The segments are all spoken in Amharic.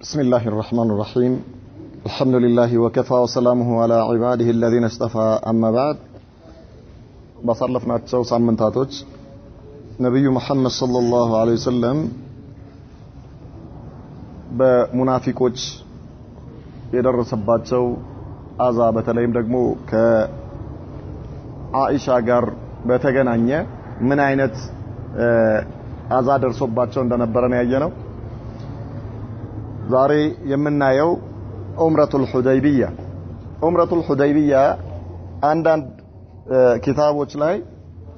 بسم الله الرحمن الرحيم الحمد لله وكفى وسلامه على عباده الذين اصطفى أما بعد ባሳለፍናቸው ሳምንታቶች ነብዩ መሐመድ ሰለላሁ ዐለይሂ ወሰለም በሙናፊቆች የደረሰባቸው አዛ በተለይም ደግሞ ከአኢሻ ጋር በተገናኘ ምን አይነት አዛ ደርሶባቸው እንደነበረ ነው ያየነው። ዛሬ የምናየው ዑምረቱል ሁደይቢያ አንዳንድ ኪታቦች ላይ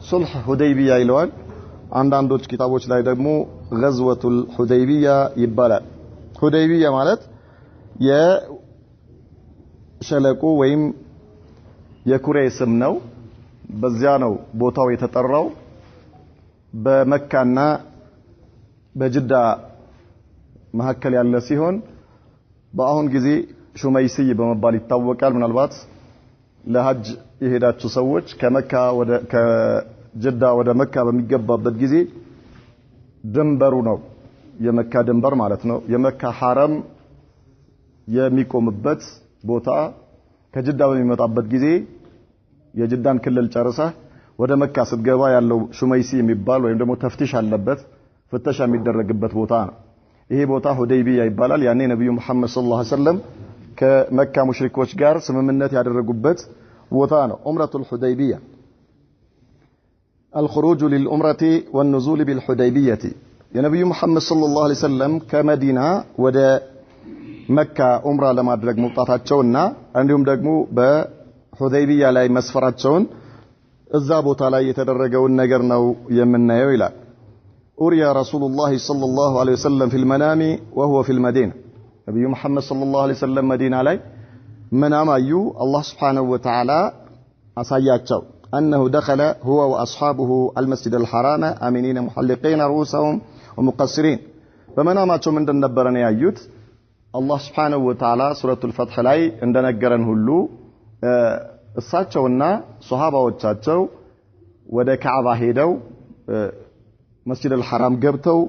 ሱልህ ሁደይቢያ ይለዋል። አንዳንዶች ኪታቦች ላይ ደግሞ ገዝወቱል ሁደይቢያ ይባላል። ሁደይቢያ ማለት የሸለቆ ወይም የኩሬ ስም ነው። በዚያ ነው ቦታው የተጠራው። በመካና በጅዳ መሐከል ያለ ሲሆን በአሁን ጊዜ ሹመይስይ በመባል ይታወቃል። ምናልባት ለሐጅ የሄዳችሁ ሰዎች ከጅዳ ወደ መካ በሚገባበት ጊዜ ድንበሩ ነው የመካ ድንበር ማለት ነው። የመካ ሐረም የሚቆምበት ቦታ ከጅዳ በሚመጣበት ጊዜ የጅዳን ክልል ጨርሰህ ወደ መካ ስትገባ ያለው ሹመይሲ የሚባል ወይም ደግሞ ተፍቲሽ አለበት ፍተሻ የሚደረግበት ቦታ ነው። ይሄ ቦታ ሁደይቢያ ይባላል። ያኔ ነብዩ መሐመድ ሰለላሁ ዐለይሂ ወሰለም ከመካ ሙሽሪኮች ጋር ስምምነት ያደረጉበት ቦታ ነው ዑምረቱል ሁደይቢያ። الخروج للعمرة والنزول بالحديبية የነብዩ መሐመድ ሰለላሁ ዐለይሂ ወሰለም ከመዲና ወደ መካ ዑምራ ለማድረግ መውጣታቸውና እንዲሁም ደግሞ በሁደይቢያ ላይ መስፈራቸውን እዛ ቦታ ላይ የተደረገውን ነገር ነው የምናየው ይላል። أري رسول الله صلى الله عليه وسلم في المنام وهو في المدينة نبي محمد صلى الله عليه وسلم مدينة علي منام أيو الله سبحانه وتعالى أصياتشو أنه دخل هو وأصحابه المسجد الحرام آمنين محلقين رؤوسهم ومقصرين فمناماتشو من دنبرني أيوت الله سبحانه وتعالى سورة الفتح لاي عندنا قرن هلو الساتشونا صحابة وتشاتشو ودا كعبة هيدو መስጂድ አልሐራም ገብተው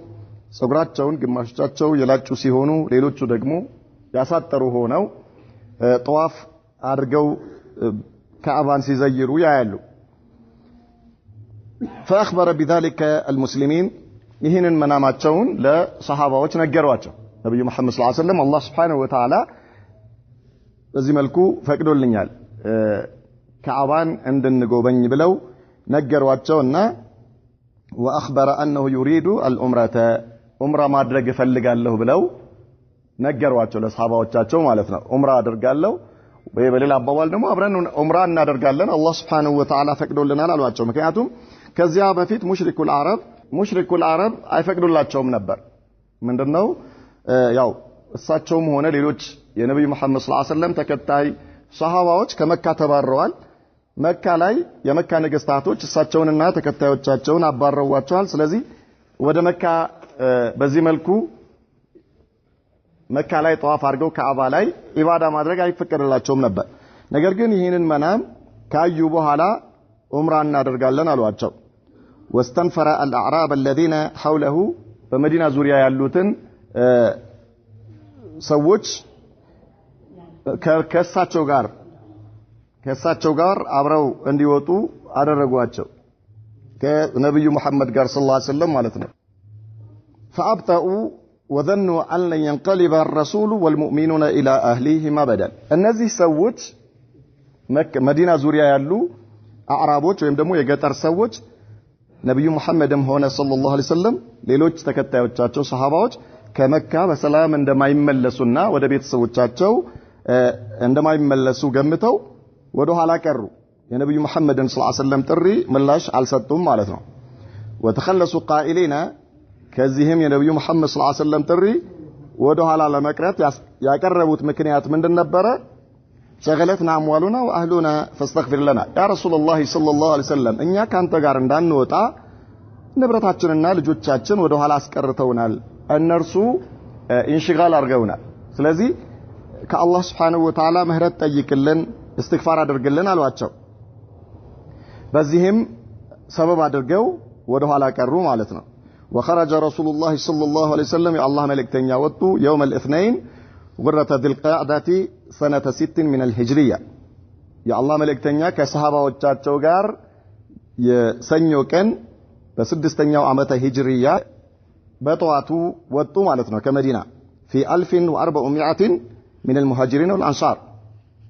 ጸጉራቸውን ግማሾቻቸው የላጩ ሲሆኑ ሌሎቹ ደግሞ ያሳጠሩ ሆነው ጧፍ አድርገው ካዕባን ሲዘይሩ ያያሉ። فأخبر بذلك المسلمين ይህንን መናማቸውን ለሰሃባዎች ነገሯቸው። ነብዩ መሐመድ ሰለላሁ ዐለይሂ ወሰለም አላህ Subhanahu Wa Ta'ala በዚህ መልኩ ፈቅዶልኛል ካዕባን እንድንጎበኝ ብለው ነገሯቸውና وأخبر أنه يريد العمرة عمرة ما أدرج فلقاله بلو نجرواቸው ለሰሃባዎቻቸው ማለት ነው። ዑምራ አድርጋለሁ ወይ በሌላ አባባል ደግሞ አብረን ዑምራ እናደርጋለን አላህ Subhanahu Wa Ta'ala ፈቅዶልናል አሏቸው። ምክንያቱም ከዚያ በፊት ሙሽሪኩል አረብ አይፈቅዱላቸውም ነበር። ምንድነው ያው እሳቸውም ሆነ ሌሎች የነብዩ መሐመድ ሰለላሁ ዐለይሂ ወሰለም ተከታይ ሰሃባዎች ከመካ ተባረዋል። መካ ላይ የመካ ነገስታቶች እሳቸውንና ተከታዮቻቸውን አባረዋቸዋል። ስለዚህ ወደ መካ በዚህ መልኩ መካ ላይ ጧፍ አድርገው ካዕባ ላይ ኢባዳ ማድረግ አይፈቀድላቸውም ነበር። ነገር ግን ይህንን መናም ካዩ በኋላ ዑምራ እናደርጋለን አሏቸው። واستنفر الأعراب الذين حوله በመዲና ዙሪያ ያሉትን ሰዎች ከእሳቸው ጋር አብረው እንዲወጡ አደረጓቸው ከነብዩ መሐመድ ጋር ሰለላሁ ዐለይሂ ወሰለም ማለት ነው። فأبطأوا وظنوا أن لن ينقلب الرسول والمؤمنون إلى أهليهم أبدا እነዚህ ሰዎች መዲና ዙሪያ ያሉ አዕራቦች ወይም ደግሞ የገጠር ሰዎች ነብዩ መሐመድም ሆነ ሰለላሁ ዐለይሂ ወሰለም ሌሎች ተከታዮቻቸው ሰሃባዎች ከመካ በሰላም እንደማይመለሱና ወደ ቤተሰቦቻቸው እንደማይመለሱ ገምተው ወደ ኋላ ቀሩ። የነብዩ መሐመድን ሰለላሁ ዐለይሂ ወሰለም ጥሪ ምላሽ አልሰጡም ማለት ነው። ወተخلصوا قائلين ከዚህም የነብዩ መሐመድ ሰለላሁ ዐለይሂ ወሰለም ጥሪ ወደ ኋላ ለመቅረት ያቀረቡት ምክንያት ምንድን ነበረ? شغلتنا اموالنا واهلنا فاستغفر لنا يا رسول الله صلى الله عليه وسلم እኛ ካንተ ጋር እንዳንወጣ ንብረታችንና ልጆቻችን ወደ ኋላ አስቀርተውናል። እነርሱ ኢንሽጋል አድርገውናል። ስለዚህ ከአላህ Subhanahu Wa Ta'ala ምህረት ጠይቅልን استغفار አድርግልን አሏቸው። በዚህም ሰበብ አድርገው ወደ ኋላ ቀሩ ማለት ነው። وخرج رسول الله صلى الله عليه وسلم يا الله ملكتنيا وطو يوم الاثنين غرة ذي القعدة سنة 6 من الهجرية يا الله ملكتنيا كصحابة وچاچو ጋር የሰኞ ቀን በ6ኛው ዓመተ ሂጅሪያ በጠዋቱ ወጡ ማለት ነው ከመዲና في 1400 من المهاجرين والانصار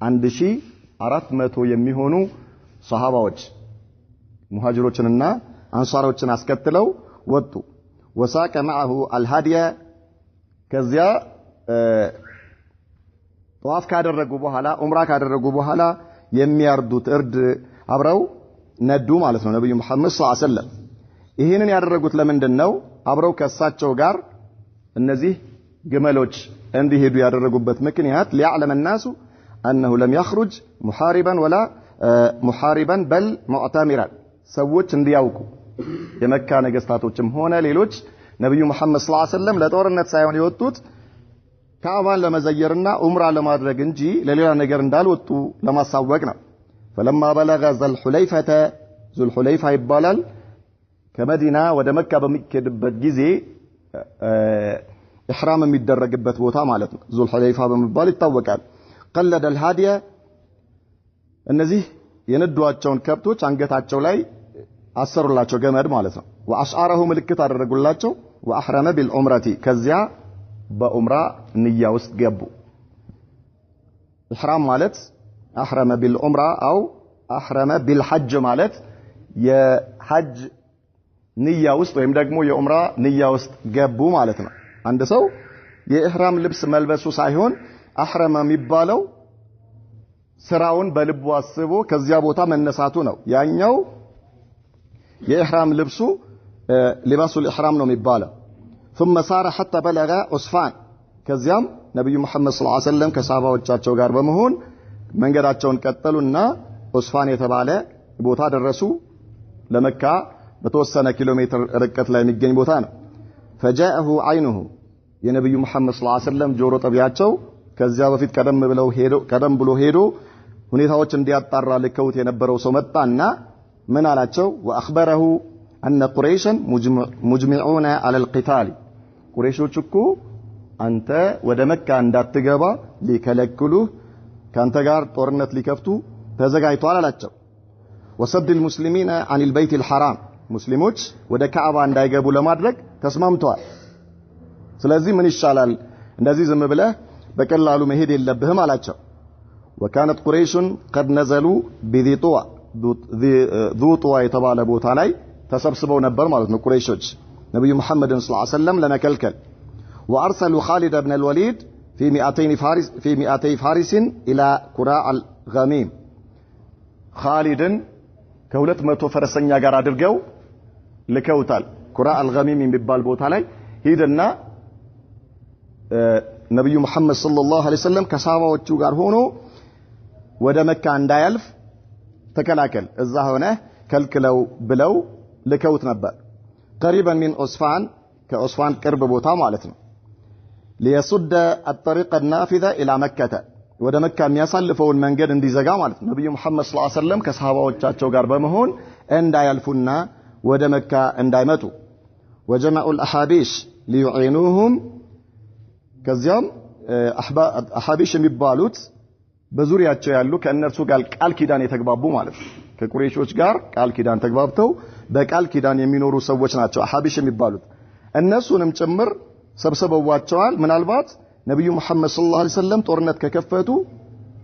1400 የሚሆኑ ሷሃባዎች ሙሃጅሮችንና አንሷሮችን አስከትለው ወጡ وساق معه الهدي ከዚያ ጧፍ ካደረጉ በኋላ ዑምራ ካደረጉ በኋላ የሚያርዱት እርድ አብረው ነዱ ማለት ነው ነብዩ መሐመድ ሰለላሁ ዐለይሂ ወሰለም ይሄንን ያደረጉት ለምንድነው አብረው ከሳቸው ጋር እነዚህ ግመሎች እንዲሄዱ ያደረጉበት ምክንያት ليعلم الناس انه لم يخرج محاربا ولا محاربا بل معتمرا ሰዎች እንዲያውቁ የመካ ነገስታቶችም ሆነ ሌሎች ነብዩ መሐመድ ሰለላሁ ዐለይሂ ወሰለም ለጦርነት ሳይሆን የወጡት ካዕባን ለመዘየርና ዑምራ ለማድረግ እንጂ ለሌላ ነገር እንዳልወጡ ለማሳወቅ ነው فلما بلغ ذو الحليفة ይባላል ከመዲና ወደ መካ በሚከድበት ጊዜ ኢህራም የሚደረግበት ቦታ ማለት ነው ذو الحليفة በመባል ይታወቃል قلد الهادي እነዚህ የነዷቸውን ከብቶች አንገታቸው ላይ አሰሩላቸው ገመድ ማለት ነው واشعاره ምልክት አደረጉላቸው واحرم بالعمره ከዚያ በዑምራ ንያ ውስጥ ገቡ ኢህራም ማለት احرم بالعمره او احرم بالحج ማለት የሐጅ ንያ ውስጥ ወይም ደግሞ የዑምራ ንያ ውስጥ ገቡ ማለት ነው አንድ ሰው የኢህራም ልብስ መልበሱ ሳይሆን አህረመ የሚባለው ስራውን በልቡ አስቦ ከዚያ ቦታ መነሳቱ ነው ያኛው የኢህራም ልብሱ لباس الإحرام ነው የሚባለው ثم سار حتى بلغ عصفان ከዚያም ነብዩ መሐመድ ሰለላሁ ዐለይሂ ወሰለም ከሳባዎቻቸው ጋር በመሆን መንገዳቸውን ቀጠሉና ዑስፋን የተባለ ቦታ ደረሱ ለመካ በተወሰነ ኪሎ ሜትር ርቀት ላይ የሚገኝ ቦታ ነው فجاءه عينه የነብዩ መሐመድ ሰለላሁ ዐለይሂ ወሰለም ጆሮ ጠቢያቸው ከዚያ በፊት ቀደም ብሎ ሄዶ ሁኔታዎች እንዲያጣራ ልከውት የነበረው ሰው መጣና ምን አላቸው واخبره ان قريشا مجمعون على القتال ቁረይሾች እኮ አንተ ወደ መካ እንዳትገባ ሊከለክሉህ ካንተ ጋር ጦርነት ሊከፍቱ ተዘጋጅተዋል አላቸው وصد المسلمين عن البيت الحرام ሙስሊሞች ወደ ካዕባ እንዳይገቡ ለማድረግ ተስማምተዋል ስለዚህ ምን ይሻላል እንደዚህ ዝም ብለህ በቀላሉ መሄድ የለብህም አላቸው وكانت قريش قد نزلوا بذي طوى የተባለ ቦታ ላይ ተሰብስበው ነበር ማለት ነው ቁረይሾች ነብዩ መሐመድን ሰለላሁ ዐለይሂ ወሰለም ለመከልከል وارسلوا خالد بن الوليد في 200 فارس الى قراء الغميم خالدን ከ200 ፈረሰኛ ጋር አድርገው ልከውታል قراء الغميم የሚባል ቦታ ላይ ሄደና ነብዩ መሐመድ ሰለላሁ ዐለይሂ ወሰለም ከሳባዎቹ ጋር ሆኖ ወደ መካ እንዳያልፍ ተከላከል እዛ ሆነ ከልክለው ብለው ልከውት ነበር قريبا من عصفان ከዑስፋን ቅርብ ቦታ ማለት ነው ليصد الطريق النافذة الى مكة ወደ መካ የሚያሳልፈውን መንገድ እንዲዘጋ ማለት ነው ነብዩ መሐመድ ሰለላሁ ዐለይሂ ወሰለም ከሳባዎቻቸው ጋር በመሆን እንዳያልፉና ወደ መካ እንዳይመጡ وجمعوا الاحابيش ليعينوهم ከዚያም አሐቢሽ የሚባሉት በዙሪያቸው ያሉ ከእነርሱ ጋር ቃል ኪዳን የተግባቡ ማለት ነው ከቁረይሾች ጋር ቃል ኪዳን ተግባብተው በቃል ኪዳን የሚኖሩ ሰዎች ናቸው አሐቢሽ የሚባሉት እነሱንም ጭምር ሰብስበዋቸዋል ምናልባት ነብዩ መሐመድ ሰለላሁ ዐለይሂ ወሰለም ጦርነት ከከፈቱ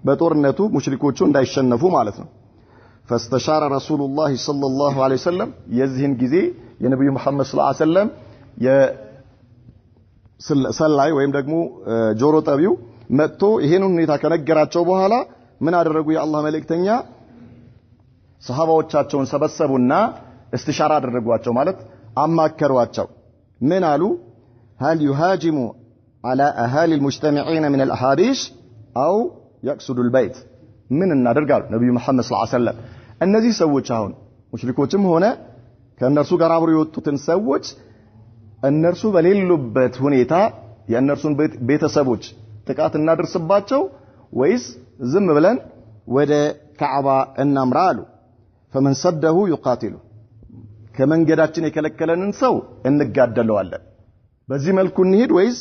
በጦርነቱ ሙሽሪኮቹ እንዳይሸነፉ ማለት ነው فاستشار رسول الله صلى الله عليه وسلم የዚህን ጊዜ የነብዩ መሐመድ ሰለላሁ ዐለይሂ ወሰለም ሰላይ ወይም ደግሞ ጆሮ ጠቢው መጥቶ ይሄን ሁኔታ ከነገራቸው በኋላ ምን አደረጉ የአላህ መልእክተኛ ሰሃባዎቻቸውን ሰበሰቡና استشاره አደረጓቸው ማለት አማከሯቸው ምን አሉ هل يهاجم على اهالي المجتمعين من الاحابيش او يقصد البيت ምን እናደርጋሉ ነብዩ መሐመድ ሰለላሁ ዐለይሂ ወሰለም እነዚህ ሰዎች አሁን ሙሽሪኮችም ሆነ ከነርሱ ጋር አብረው የወጡትን ሰዎች እነርሱ በሌሉበት ሁኔታ የእነርሱን ቤተሰቦች ጥቃት እናደርስባቸው ወይስ ዝም ብለን ወደ ካዕባ እናምራ አሉ فمن صده يقاتل ከመንገዳችን የከለከለንን ሰው እንጋደለዋለን በዚህ መልኩ እንሂድ ወይስ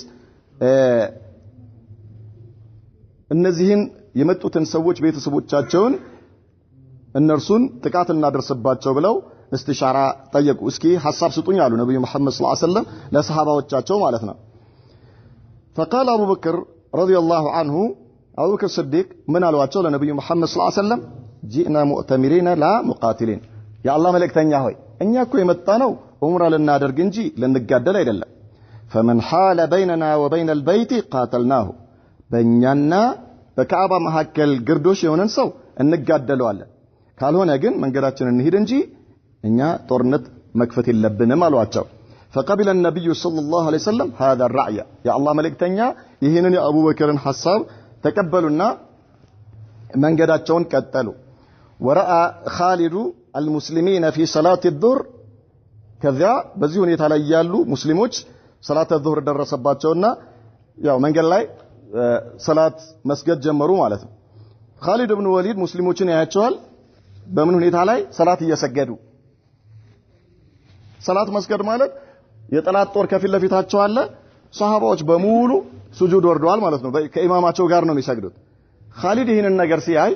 እነዚህን የመጡትን ሰዎች ቤተሰቦቻቸውን እነርሱን ጥቃት እናደርስባቸው ብለው استشاره ጠየቁ እስኪ ሐሳብ ስጡኝ አሉ ነብዩ መሐመድ ሰለላሁ ዐለይሂ ወሰለም ለሰሃባዎቻቸው ማለት ነው فقال ابو بكر رضي الله عنه ابو بكر الصديق من አሏቸው ለነብዩ መሐመድ ሰለላሁ ዐለይሂ ወሰለም جئنا مؤتمرين لا مقاتلين يا الله መልእክተኛ ሆይ እኛ እኮ የመጣነው ዑምራ ልናደርግ እንጂ ልንጋደል አይደለም فمن حال بيننا وبين البيت قاتلناه በእኛና በካዕባ መሐከል ግርዶሽ የሆነን ሰው እንጋደለዋለን ካልሆነ ግን መንገዳችንን እንሂድ እንጂ እኛ ጦርነት መክፈት የለብንም አሏቸው فقبل النبي صلى الله عليه وسلم هذا الرأي يا الله መልእክተኛ ይሄንን የአቡ በከርን ሐሳብ ተቀበሉና መንገዳቸውን ቀጠሉ ورأى خالد المسلمين في صلاة الظهر كذا በዚህ ሁኔታ ላይ ያሉ ሙስሊሞች صلاة الظهر ደረሰባቸውና ያው መንገድ ላይ ሰላት መስገድ ጀመሩ ማለት ነው خالد بن وليد ሙስሊሞችን ያያቸዋል በምን ሁኔታ ላይ ሰላት እየሰገዱ ሰላት መስገድ ማለት የጠላት ጦር ከፊት ለፊታቸው አለ ሷሃባዎች በሙሉ ሱጁድ ወርደዋል ማለት ነው ከኢማማቸው ጋር ነው የሚሰግዱት خالد ይሄንን ነገር ሲያይ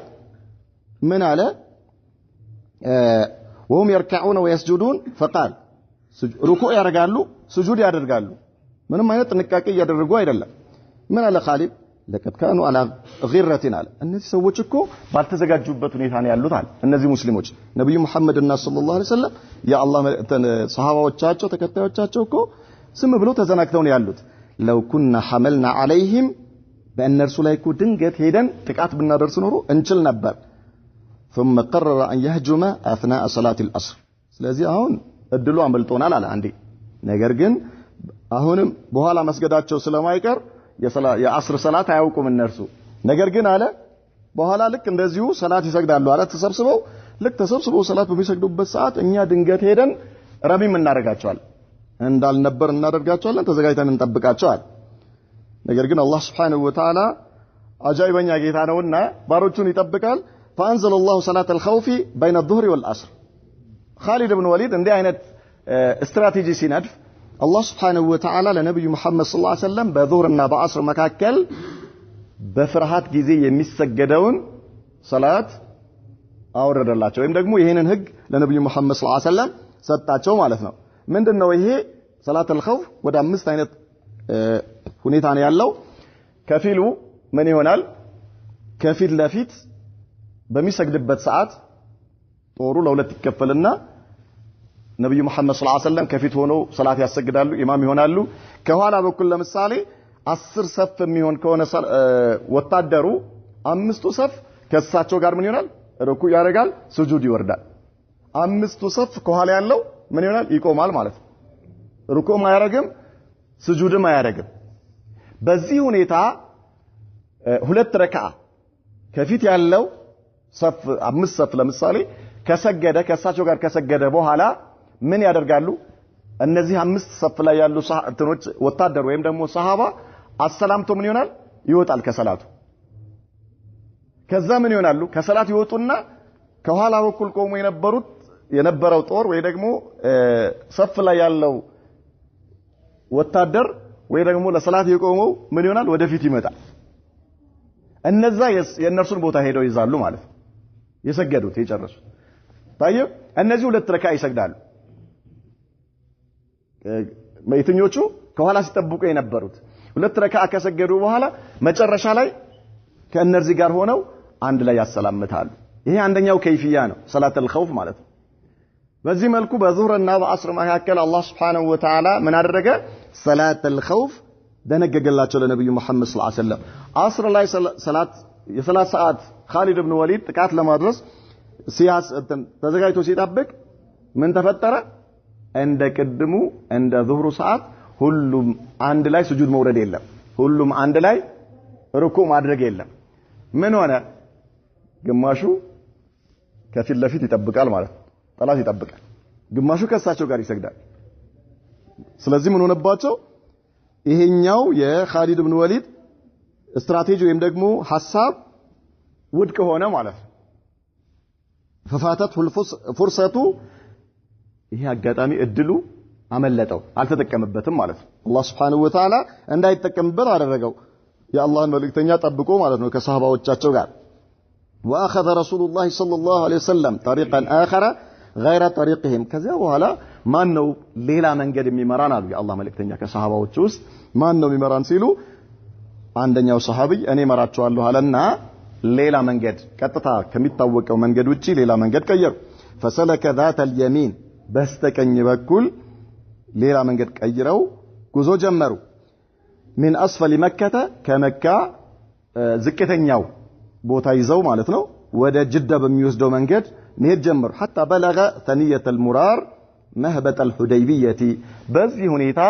ምን አለ وهم يركعون ويسجدون فقال ركوع ያደርጋሉ ሱጁድ ያደርጋሉ ምንም አይነት ጥንቃቄ ያደረጉ አይደለም ምን አለ خالد لقد كانوا على غيرة على እነዚህ ሰዎች እኮ ባልተዘጋጁበት ሁኔታ ነው ያሉት አለ እነዚህ ሙስሊሞች ነብዩ መሐመድ እና ሰለላሁ ዐለይሂ ወሰለም ያአላህ ሰሃባዎቻቸው ተከታዮቻቸው እኮ ስም ብለው ተዘናግተው ነው ያሉት لو كنا حملنا عليهم በእነርሱ ላይ እኮ ድንገት ሄደን ጥቃት ብናደርስ ኖሮ እንችል ነበር ثم قرر ان يهجم اثناء صلاه العصر ስለዚህ አሁን እድሉ አመልጦናል አለ አንዴ ነገር ግን አሁንም በኋላ መስገዳቸው ስለማይቀር የአስር ሰላት አያውቁም እነርሱ ነገር ግን አለ በኋላ ልክ እንደዚሁ ሰላት ይሰግዳሉ አለ ተሰብስበው ሰላት በሚሰግዱበት ሰዓት እኛ ድንገት ሄደን ረሚም እናደርጋቸዋለን እንዳልነበር እናደርጋቸዋለን ተዘጋጅተን እንጠብቃቸዋለን ነገር ግን አላህ Subhanahu Wa Ta'ala አጃይበኛ ጌታ ነውና ባሮቹን ይጠብቃል فانزل الله صلاه الخوف بين الظهر والعصر خالد بن وليد እንዲህ አይነት ስትራቴጂ ሲነድፍ الله سبحانه وتعالى ለነብዩ መሐመድ ሰለላሁ ዐለይሂ ወሰለም በዙህርና በአስር መካከል በፍርሃት ጊዜ የሚሰገደውን ሰላት አወረደላቸው ወይም ደግሞ ይሄንን ህግ ለነብዩ መሐመድ ሰለላሁ ዐለይሂ ወሰለም ሰጣቸው ማለት ነው ምንድነው ይሄ ሰላት الخوف ወደ አምስት አይነት ሁኔታ ነው ያለው ከፊሉ ምን ይሆናል ከፊት ለፊት በሚሰግድበት ሰዓት ጦሩ ለሁለት ይከፈልና ነብዩ መሐመድ ሰለላሁ ዐለይሂ ወሰለም ከፊት ሆነው ሰላት ያሰግዳሉ ኢማም ይሆናሉ ከኋላ በኩል ለምሳሌ 10 ሰፍ የሚሆን ከሆነ ወታደሩ አምስቱ ሰፍ ከሳቸው ጋር ምን ይሆናል ሩኩዕ ያደርጋል ሱጁድ ይወርዳል አምስቱ ሰፍ ከኋላ ያለው ምን ይሆናል ይቆማል ማለት ነው ሩኩዕም አያደርግም ሱጁድም አያደርግም በዚህ ሁኔታ ሁለት ረካዓ ከፊት ያለው ሰፍ አምስት ሰፍ ለምሳሌ ከሰገደ ከሳቸው ጋር ከሰገደ በኋላ ምን ያደርጋሉ እነዚህ አምስት ሰፍ ላይ ያሉ እንትኖች ወታደር ወይም ደግሞ ሰሃባ አሰላምቶ ምን ይሆናል ይወጣል ከሰላቱ ከዛ ምን ይሆናሉ ከሰላት ይወጡና ከኋላ በኩል ቆሞ የነበረው ጦር ወይ ደግሞ ሰፍ ላይ ያለው ወታደር ወይ ደግሞ ለሰላት የቆመው ምን ይሆናል ወደፊት ይመጣል እነዛ የነርሱን ቦታ ሄደው ይዛሉ ማለት ነው የሰገዱት የጨረሱት ታየው እነዚህ ሁለት ረካ ይሰግዳሉ የትኞቹ ከኋላ ሲጠብቁ የነበሩት ሁለት ረካ ከሰገዱ በኋላ መጨረሻ ላይ ከእነዚህ ጋር ሆነው አንድ ላይ ያሰላምታሉ ይሄ አንደኛው ከይፍያ ነው ሰላት الخوف ማለት ነው በዚህ መልኩ በዙህርና በአስር መካከል አላህ Subhanahu Wa Ta'ala ምን አደረገ ሰላት الخوف ደነገገላቸው ለነብዩ መሐመድ ሰለላሁ ዐለይሂ ወሰለም አስር ላይ ሰላት የሰላት ሰዓት خالد بن وليد ጥቃት ለማድረስ ተዘጋጅቶ ሲጠብቅ ምን ተፈጠረ እንደ ቅድሙ እንደ ዙህሩ ሰዓት ሁሉም አንድ ላይ ስጁድ መውረድ የለም ሁሉም አንድ ላይ ሩኩዕ ማድረግ የለም ምን ሆነ ግማሹ ከፊት ለፊት ይጠብቃል ማለት ጠላት ይጠብቃል ግማሹ ከሳቸው ጋር ይሰግዳል ስለዚህ ምን ሆነባቸው ይሄኛው የኻሊድ ኢብኑ ወሊድ ስትራቴጂ ወይም ደግሞ ሐሳብ ውድቅ ሆነ ማለት ففاتته الفرصه ይሄ አጋጣሚ እድሉ አመለጠው አልተጠቀመበትም ማለት ነው አላህ Subhanahu Wa Ta'ala እንዳይጠቀምበት አደረገው የአላህን መልእክተኛ ጠብቆ ማለት ነው ከሷሃባዎቻቸው ጋር واخذ رسول الله صلى الله عليه وسلم طريقا اخر غير طريقهم ከዚያ በኋላ ማን ነው ሌላ መንገድ የሚመራን አሉ የአላህ መልእክተኛ ከሷሃባዎች ውስጥ ማን ነው የሚመራን ሲሉ አንደኛው ሷሃቢ እኔ መራቸዋለሁ አለና ሌላ መንገድ ቀጥታ ከሚታወቀው መንገድ ውጪ ሌላ መንገድ ቀየሩ فسلك ذات اليمين በስተቀኝ በኩል ሌላ መንገድ ቀይረው ጉዞ ጀመሩ من اسفل مكه ከመካ ዝቅተኛው ቦታ ይዘው ማለት ነው ወደ ጅዳ በሚወስደው መንገድ መሄድ ጀመሩ حتى بلغ ثنيه المرار مهبط الحديبيه በዚህ ሁኔታ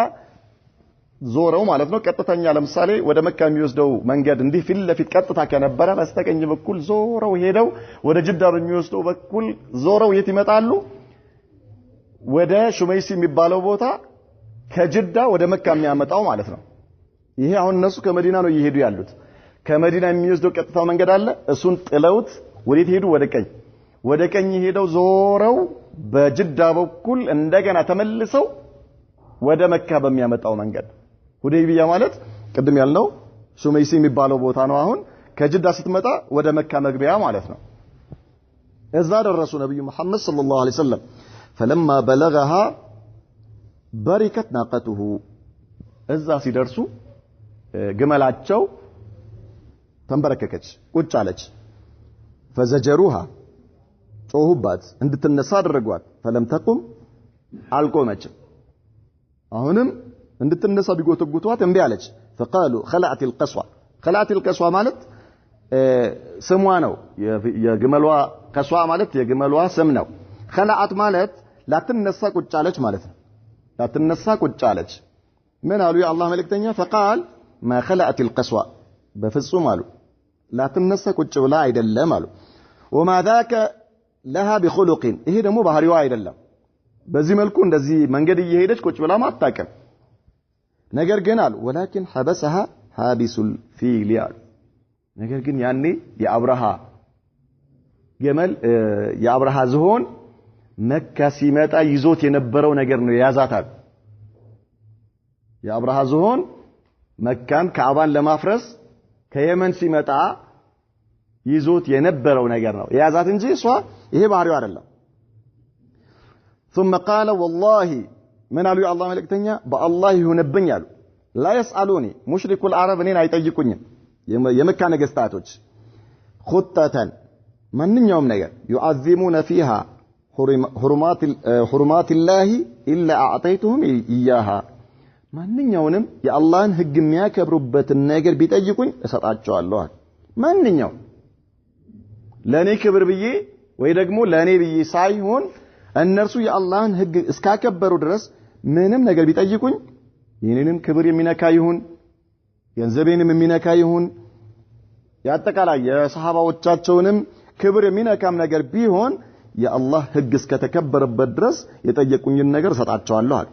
ዞረው ማለት ነው ቀጥተኛ ለምሳሌ ወደ መካ የሚወስደው መንገድ እንዲህ ፊት ለፊት ቀጥታ ከነበረ በስተቀኝ በኩል ዞረው ሄደው ወደ ጅዳ በሚወስደው በኩል ዞረው የት ይመጣሉ ወደ ሹመይሲ የሚባለው ቦታ ከጅዳ ወደ መካ የሚያመጣው ማለት ነው ይሄ አሁን እነሱ ከመዲና ነው እየሄዱ ያሉት ከመዲና የሚወስደው ቀጥታው መንገድ አለ እሱን ጥለውት ወዴት ሄዱ ወደ ቀኝ ሄደው ዞረው በጅዳ በኩል እንደገና ተመልሰው ወደ መካ በሚያመጣው መንገድ ሁደይቢያ ማለት ቅድም ያልነው ሹመይሲ የሚባለው ቦታ ነው አሁን ከጅዳ ስትመጣ ወደ መካ መግቢያ ማለት ነው እዛ ደረሱ ነብዩ መሐመድ ሰለላሁ ዐለይሂ ወሰለም فلما بلغها بركت ناقته እዛ ሲደርሱ ግመላቸው ተንበረከከች ቁጭ አለች فزجروها ጮሁባት እንድትነሳ አደረጓት فلم تقم አልቆመችም አሁንም እንድትነሳ ቢጎተጉቷት እንቢ አለች فقالوا خلعت القصوى ማለት ስሟ ነው የግመሏ ቀሷ ማለት የግመሏ ስም ነው خلعت ማለት ላትነሳ ቁጭ አለች ማለት ነው ላትነሳ ቁጭ አለች ምን አሉ የአላህ መልእክተኛ فقال ما خلعت القصوى በፍጹም አሉ ላትነሳ ቁጭ ብላ አይደለም አሉ وما ذاك لها بخلق ይሄ ደግሞ ባህሪዋ አይደለም በዚህ መልኩ እንደዚህ መንገድ እየሄደች ቁጭ ብላ ማጣቀም ነገር ግን አሉ ولكن حبسها حابس الفيل አሉ ነገር ግን ያኔ የአብርሃ ገመል የአብርሃ ዝሆን መካ ሲመጣ ይዞት የነበረው ነገር ነው ያዛታል የአብርሃ ዝሆን መካን ከአባን ለማፍረስ ከየመን ሲመጣ ይዞት የነበረው ነገር ነው ያዛት እንጂ እሷ ይሄ ባህሪው አይደለም ثم قال والله من قالوا يا الله ملكتኛ በአላህ ይሁንብኝ አሉ لا يسالوني مشرك العرب እኔን አይጠይቁኝም የመካ ነገስታቶች خطة ማንኛውም ነገር يعظمون فيها حرمات الله الا اعطيتهم اياها ማንኛውንም የአላህን ህግ የሚያከብሩበትን ነገር ቢጠይቁኝ እሰጣቸዋለሁ ማንኛው ለኔ ክብር ብዬ ወይ ደግሞ ለኔ ብዬ ሳይሆን እነርሱ የአላህን ህግ እስካከበሩ ድረስ ምንም ነገር ቢጠይቁኝ የኔንም ክብር የሚነካ ይሁን ገንዘቤንም የሚነካ ይሁን ያጠቃላይ የሰሃባዎቻቸውንም ክብር የሚነካም ነገር ቢሆን የአላህ ህግ እስከተከበረበት ድረስ የጠየቁኝን ነገር እሰጣቸዋለሁ አለ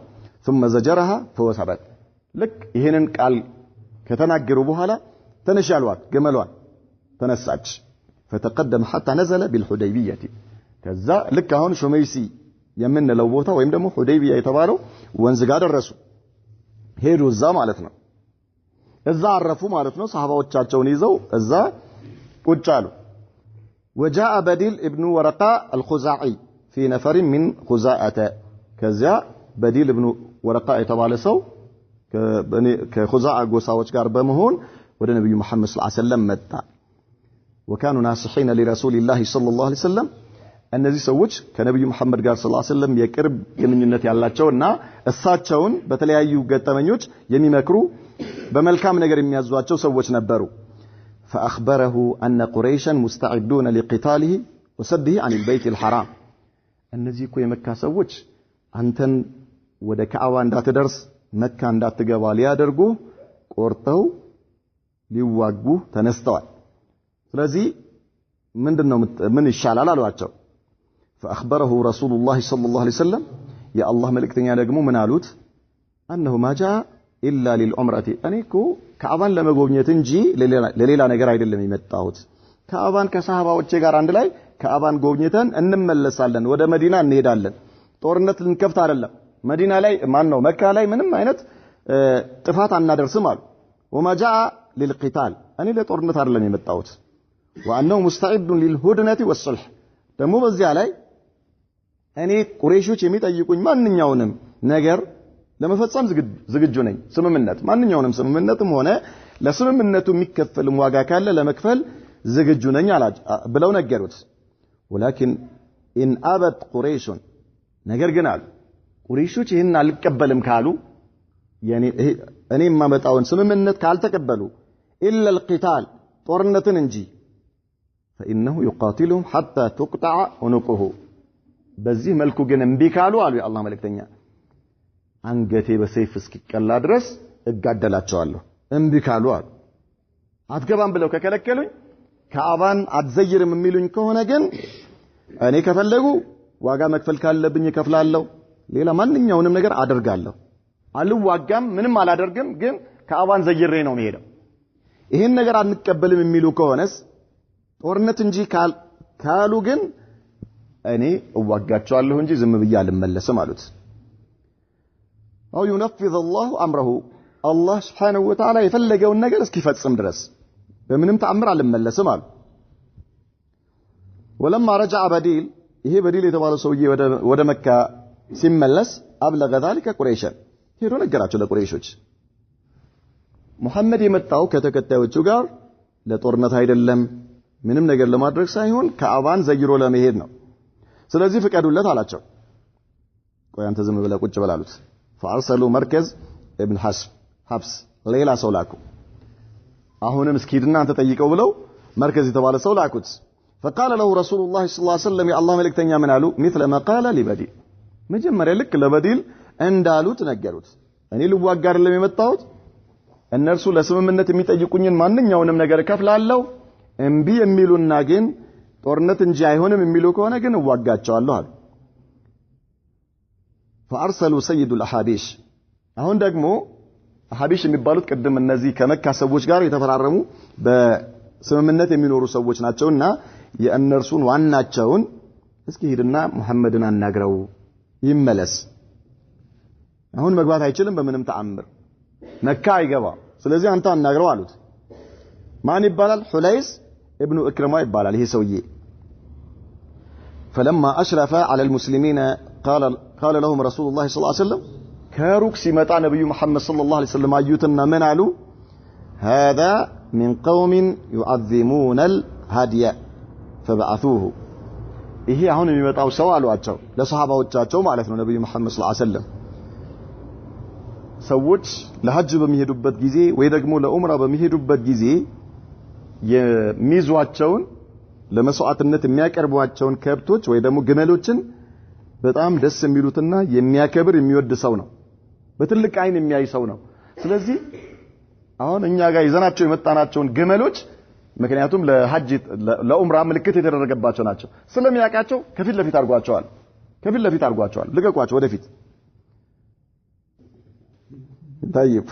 ثم زجرها فوسبت لك ይሄንን ቃል ከተናገሩ በኋላ ተነሽ ያሏት ገመሏን ተነሳች فتقدم حتى نزل بالحديبيه ከዛ ልክ አሁን ሹመይሲ የምንለው ቦታ ወይም ደግሞ ሁደይቢያ የተባለው ወንዝ ጋር ደረሱ ሄዱ እዛ ማለት ነው እዛ አረፉ ማለት ነው ሰሃባዎቻቸውን ይዘው እዛ ቁጭ አሉ وجاء بديل ابن ورقاء الخزاعي في نفر من خزاعة كذا بديل ابن ورقاء የተባለ ሰው ከኹዛዓ ጎሳዎች ጋር በመሆን ወደ ነብዩ መሐመድ ሰለላሁ ዐለይሂ ወሰለም መጣ وكانوا ناصحين لرسول الله صلى الله عليه وسلم እነዚህ ሰዎች ከነብዩ መሐመድ ጋር ሰለላሁ ዐለይሂ ወሰለም የቅርብ ግንኙነት ያላቸውና እሳቸውን በተለያዩ ገጠመኞች የሚመክሩ በመልካም ነገር የሚያዟቸው ሰዎች ነበሩ فأخبره أن قريشا مستعدون لقتاله وسده عن البيت الحرام እነዚህ እኮ የመካ ሰዎች አንተን ወደ ካዕባ እንዳትደርስ መካ እንዳትገባ ሊያደርጉ ቆርጠው ሊዋጉ ተነስተዋል ስለዚህ ምንድነው ምን ይሻላል አሏቸው فأخبره رسول الله صلى الله عليه وسلم يا الله ملكتኛ ደግሞ ምን አሉት أنه ما جاء إلا للعمرة እኔኮ ካዕባን ለመጎብኘት እንጂ ለሌላ ነገር አይደለም የመጣሁት ካዕባን ከሰሃባዎቼ ጋር አንድ ላይ ካዕባን ጎብኝተን እንመለሳለን ወደ መዲና እንሄዳለን ጦርነት ልንከፍት አይደለም መዲና ላይ ማን ነው መካ ላይ ምንም አይነት ጥፋት አናደርስም አሉ وما جاء للقتال እኔ ለጦርነት አይደለም የመጣሁት وانه مستعد للهدنه والصلح ደግሞ በዚያ ላይ እኔ ቁረይሾች የሚጠይቁኝ ማንኛውንም ነገር ለመፈጸም ዝግጁ ነኝ ስምምነት ማንኛውንም ስምምነትም ሆነ ለስምምነቱ የሚከፈልም ዋጋ ካለ ለመክፈል ዝግጁ ነኝ ብለው ነገሩት ولكن ان ابت قريش ነገር ግን አሉ ቁረይሾች ይሄን አልቀበልም ካሉ يعني እኔ ማመጣውን ስምምነት ካልተቀበሉ الا القتال ጦርነትን እንጂ فانه يقاتلهم حتى تقطع عنقه በዚህ መልኩ ግን እምቢ ካሉ አሉ የአላህ መልእክተኛ አንገቴ በሰይፍ እስኪቀላ ድረስ እጋደላቸዋለሁ እምቢ ካሉ አሉ አትገባም ብለው ከከለከሉኝ ከአባን አትዘይርም የሚሉኝ ከሆነ ግን እኔ ከፈለጉ ዋጋ መክፈል ካለብኝ እከፍላለሁ ሌላ ማንኛውንም ነገር አደርጋለሁ አልዋጋም ምንም አላደርግም ግን ከአባን ዘይሬ ነው የሚሄደው ይሄን ነገር አንቀበልም የሚሉ ከሆነስ ጦርነት እንጂ ካሉ ግን እኔ እዋጋቸዋለሁ እንጂ ዝም ብዬ አልመለስም አሉት አው ينفذ الله امره الله سبحانه وتعالى የፈለገውን ነገር እስኪፈጽም ድረስ በምንም ተአምር አልመለስም አሉ ولما رجع بديل ይሄ በዲል የተባለው ሰውዬ ወደ መካ ሲመለስ አብለገ ذلك قريشا ሄዶ ነገራቸው ለቁረይሾች ሙሐመድ የመጣው ከተከታዮቹ ጋር ለጦርነት አይደለም ምንም ነገር ለማድረግ ሳይሆን ከአባን ዘይሮ ለመሄድ ነው ስለዚህ ፍቀዱለት አላቸው ቆይ አንተ ዝም ብለህ ቁጭ በላሉት فارسلوا مركز ابن حبس ሌላ ሰው ላኩ አሁንም እስኪድና አንተ ጠይቀው ብለው مركز የተባለ ሰው ላኩት فقال له رسول الله صلى الله عليه وسلم يا الله መልእክተኛ ምን አሉ مثل ما قال لبديل መጀመሪያ ልክ ለበዲል እንዳሉት ነገሩት እኔ ልዋጋ አይደለም የመጣሁት እነርሱ ለስምምነት የሚጠይቁኝን ማንኛውንም ነገር ከፍላለሁ እምቢ የሚሉና ግን ጦርነት እንጂ አይሆንም የሚሉ ከሆነ ግን እዋጋቸዋለሁ አሉ فارسلوا سيد الاحابيش አሁን ደግሞ አሐቢሽ የሚባሉት ቀደም እነዚህ ከመካ ሰዎች ጋር የተፈራረሙ በስምምነት የሚኖሩ ሰዎች ናቸውና የእነርሱን ዋናቸውን እስኪ ሄድና ሙሐመድን አናግረው ይመለስ አሁን መግባት አይችልም በምንም ተአምር መካ አይገባ ስለዚህ አንተ አናግረው አሉት ማን ይባላል ሁለይስ ابن اكرمه ይባላል ይሄ ሰውዬ فلما اشرف على المسلمين قال لهم رسول الله صلى الله عليه وسلم كاروك سيمتا نبي محمد صلى الله عليه وسلم ايوتنا من قالوا هذا من قوم يعظمون الهدي فبعثوه ይሄ አሁን የሚመጣው ሰው አሏቸው ለሷሃባዎቻቸው ማለት ነው ነብዩ መሐመድ ሰለላሁ ዐለይሂ ወሰለም ሰዎች ለሐጅ በሚሄዱበት ጊዜ ወይ ደግሞ ለኡምራ በሚሄዱበት ጊዜ የሚዟቸውን ለመስዋዕትነት የሚያቀርቧቸውን ከብቶች ወይ ደግሞ ግመሎችን በጣም ደስ የሚሉትና የሚያከብር የሚወድ ሰው ነው በትልቅ አይን የሚያይ ሰው ነው ስለዚህ አሁን እኛ ጋር ይዘናቸው የመጣናቸውን ግመሎች ምክንያቱም ለሐጅ ለኡምራ ምልክት የተደረገባቸው ናቸው ስለሚያቃቸው ከፊት ለፊት አርጓቸዋል ልቀቋቸው ወደፊት طيب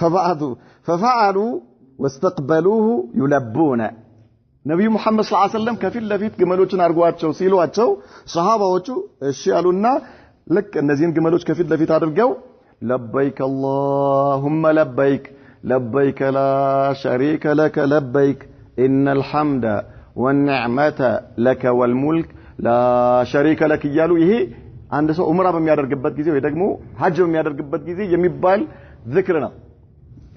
ففعلوا واستقبلوه يلبون ነብዩ መሐመድ ሰለላሁ ዐለይሂ ወሰለም ከፊት ለፊት ግመሎችን አርጓቸው ሲሏቸው ሱሐባዎቹ እሺ አሉና ልክ እነዚህን ግመሎች ከፊት ለፊት አድርገው لبيك اللهم لبيك لبيك لا شريك لك لبيك إن الحمد والنعمة لك والملك لا شريك لك እያሉ ይሄ አንድ ሰው ዑምራ በሚያደርግበት ጊዜ ወይ ደግሞ ሐጅ በሚያደርግበት ጊዜ የሚባል ذክር ነው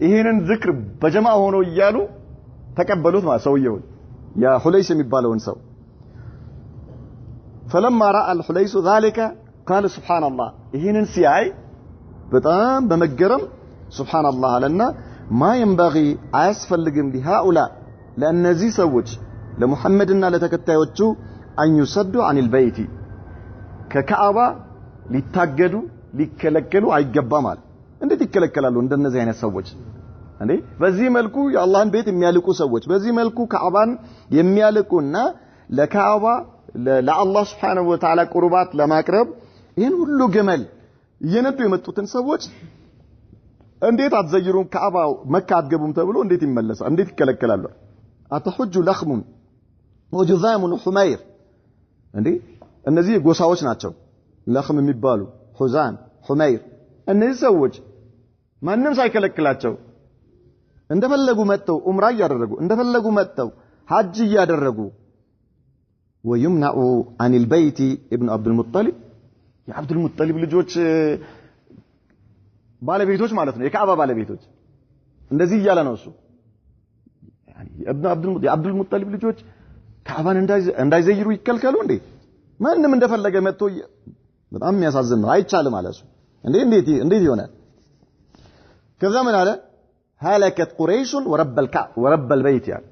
ይሄንን ذክር በጀማዓ ሆኖ እያሉ ተቀበሉት ማለት ሰውየው ያ ሁለይስ የሚባለውን ሰው فلما راى الحليس ذلك قال سبحان الله ይሄንን ሲያይ በጣም በመገረም سبحان الله አለና ما ينبغي አያስፈልግም لهؤلاء ለእነዚህ ሰዎች ለሙሐመድና ለተከታዮቹ أن يصدوا عن البيت ከካዕባ ሊታገዱ ሊከለከሉ አይገባም አለ እንዴት ይከለከላሉ እንደነዚህ አይነት ሰዎች እንዴ በዚህ መልኩ የአላህን ቤት የሚያልቁ ሰዎች በዚህ መልኩ ካዕባን የሚያልቁና ለካዕባ ለአላህ Subhanahu Wa Ta'ala ቁርባት ለማቅረብ ይሄን ሁሉ ገመል እየነዱ የመጡትን ሰዎች እንዴት አትዘይሩም ካዕባ መካ አትገቡም ተብሎ እንዴት ይመለሳል እንዴት ይከለከላሉ አተሁጁ ለኽሙን ወጁዛሙን ሁመይር እንዴ እነዚህ ጎሳዎች ናቸው ለኽም የሚባሉ حزام حمير እነዚህ ሰዎች ማንም ሳይከለክላቸው እንደፈለጉ መጥተው ዑምራ ያደረጉ እንደፈለጉ መጥተው ሐጅ ያደረጉ ويمنع عن البيت ابن عبد المطلب يا عبد المطلب ልጆች ባለቤቶች ማለት ነው የካዕባ ባለቤቶች እንደዚህ ይያለ ነው እሱ ابن عبد المطلب ልጆች ካዕባን እንዳይዘይሩ ይከልከሉ እንዴ ማንም እንደፈለገ መጥቶ በጣም የሚያሳዝን ነው አይቻልም ማለት ነው እንዴት ይሆናል ከዛ ምን አለ هلكت قريش ورب البيت يعني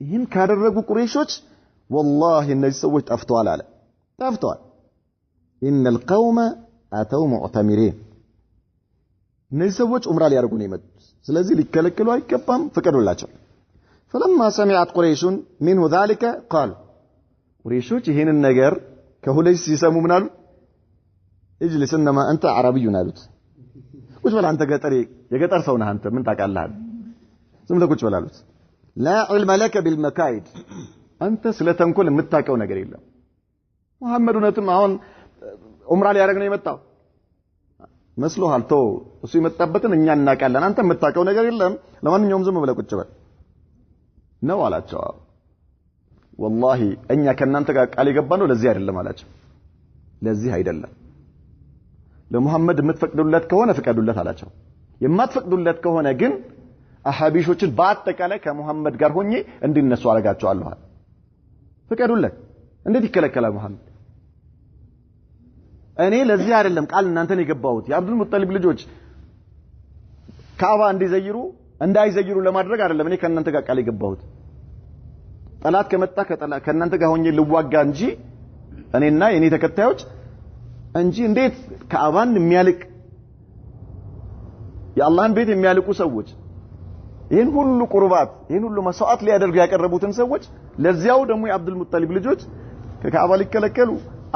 ይህን ካደረጉ ቁረይሾች والله እነዚህ ሰዎች ጠፍተዋል አለ ጠፍተዋል ان القوم اتوا معتمرين እነዚህ ሰዎች ዑምራ ሊያደርጉ ነው የመጡት ስለዚህ ሊከለከሉ አይገባም ፍቀዱላቸው فلما سمعت قريش منه ذلك قالوا قريشዎች ይሄንን ነገር ከሁለይስ ሲሰሙ ምን አሉ اجلس انما انت عربي አሉት ቁጭ በል አንተ ገጠሪ የገጠር ሰው ነህ አንተ ምን ታውቃለህ ዝም ብለህ ቁጭ በል አሉት لا علم لك بالمكايد አንተ ስለ ተንኮል የምታውቀው ነገር የለም መሐመድ እውነትም አሁን ዑምራ ሊያደርግ ነው የመጣው መስሎሃል ተው እሱ የመጣበትን እኛ እናውቃለን አንተ የምታውቀው ነገር የለም ለማንኛውም ዝም ብለህ ቁጭ በል ነው አላቸው والله እኛ ከናንተ ጋር ቃል የገባነው ለዚህ አይደለም አላቸው ለዚህ አይደለም ለሙሐመድ የምትፈቅዱለት ከሆነ ፍቀዱለት አላቸው የማትፈቅዱለት ከሆነ ግን አሐቢሾችን በአጠቃላይ ከሙሐመድ ጋር ሆኜ እንዲነሱ አረጋቸዋለሁ ፍቀዱለት እንዴት ይከለከላል ሙሐመድ እኔ ለዚህ አይደለም ቃል እናንተን የገባሁት የአብዱል ሙጠሊብ ልጆች ካዕባ እንዳይዘይሩ ለማድረግ አይደለም እኔ ከእናንተ ጋር ቃል የገባሁት ጠላት ከመጣ ከእናንተ ጋር ሆኜ ልዋጋ እንጂ እኔና የኔ ተከታዮች እንጂ እንዴት ካዕባን የሚያልቅ የአላህን ቤት የሚያልቁ ሰዎች ይሄን ሁሉ ቁርባት ይሄን ሁሉ መስዋዕት ሊያደርጉ ያቀረቡትን ሰዎች ለዚያው ደግሞ የአብዱል ሙጠሊብ ልጆች ከካዕባ ሊከለከሉ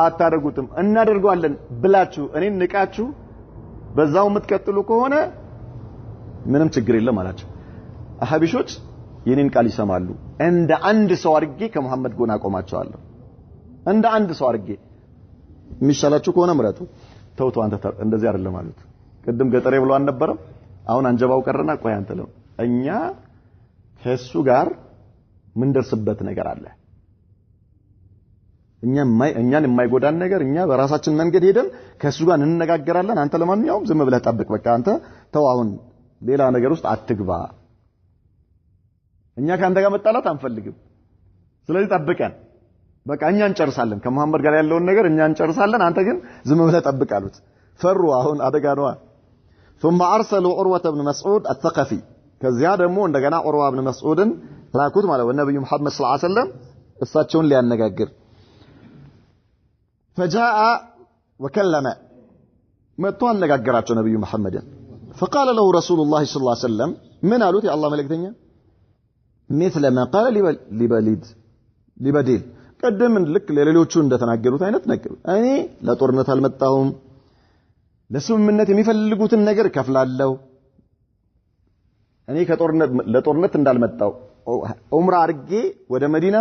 አታደርጉትም እናደርጋለን ብላችሁ እኔን ንቃችሁ በዛው የምትቀጥሉ ከሆነ ምንም ችግር የለም አላቸው አሐቢሾች የኔን ቃል ይሰማሉ እንደ አንድ ሰው አድርጌ ከመሐመድ ጎን አቆማቸዋለሁ እንደ አንድ ሰው አድርጌ የሚሻላችሁ ከሆነ ምረጡ ተውቶ አንተ እንደዚህ አይደለም ማለት ቅድም ገጠሬ ብሎ አልነበረም አሁን አንጀባው ቀረና ቆይ አንተ ነው እኛ ከሱ ጋር ምን ደርስበት ነገር አለ እኛን የማይጎዳን ነገር እኛ በራሳችን መንገድ ሄደን ከሱ ጋር እንነጋገራለን አንተ ለማንኛውም ዝም ብለህ ጠብቅ በቃ አንተ ተው አሁን ሌላ ነገር ውስጥ አትግባ እኛ ካንተ ጋር መጣላት አንፈልግም ስለዚህ ጠብቀን በቃ እኛ እንጨርሳለን ከመሐመድ ጋር ያለውን ነገር እኛ እንጨርሳለን አንተ ግን ዝም ብለህ ጠብቅ አሉት ፈሩ አሁን አደጋ ነው ثم ارسلوا عروه بن مسعود الثقفي ከዚያ ደግሞ እንደገና ዑርዋ ኢብኑ መስዑድን ላኩት ማለት ነው ነብዩ መሐመድ ሰለላሁ ዐለይሂ ወሰለም እሳቸውን ሊያነጋግር فجاء وكلم መጥቶ አነጋገራቸው ነብዩ መሐመድን فقال له رسول الله صلى الله عليه وسلم من قالوا يا الله መልእክተኛ مثل ما قال لبديل ቀደም ልክ ለሌሎቹ እንደተናገሩት አይነት ነገር እኔ ለጦርነት አልመጣሁም ለስምምነት የሚፈልጉትን ነገር ከፍላለሁ እኔ ለጦርነት እንዳልመጣው ዑምራ አድርጌ ወደ መዲና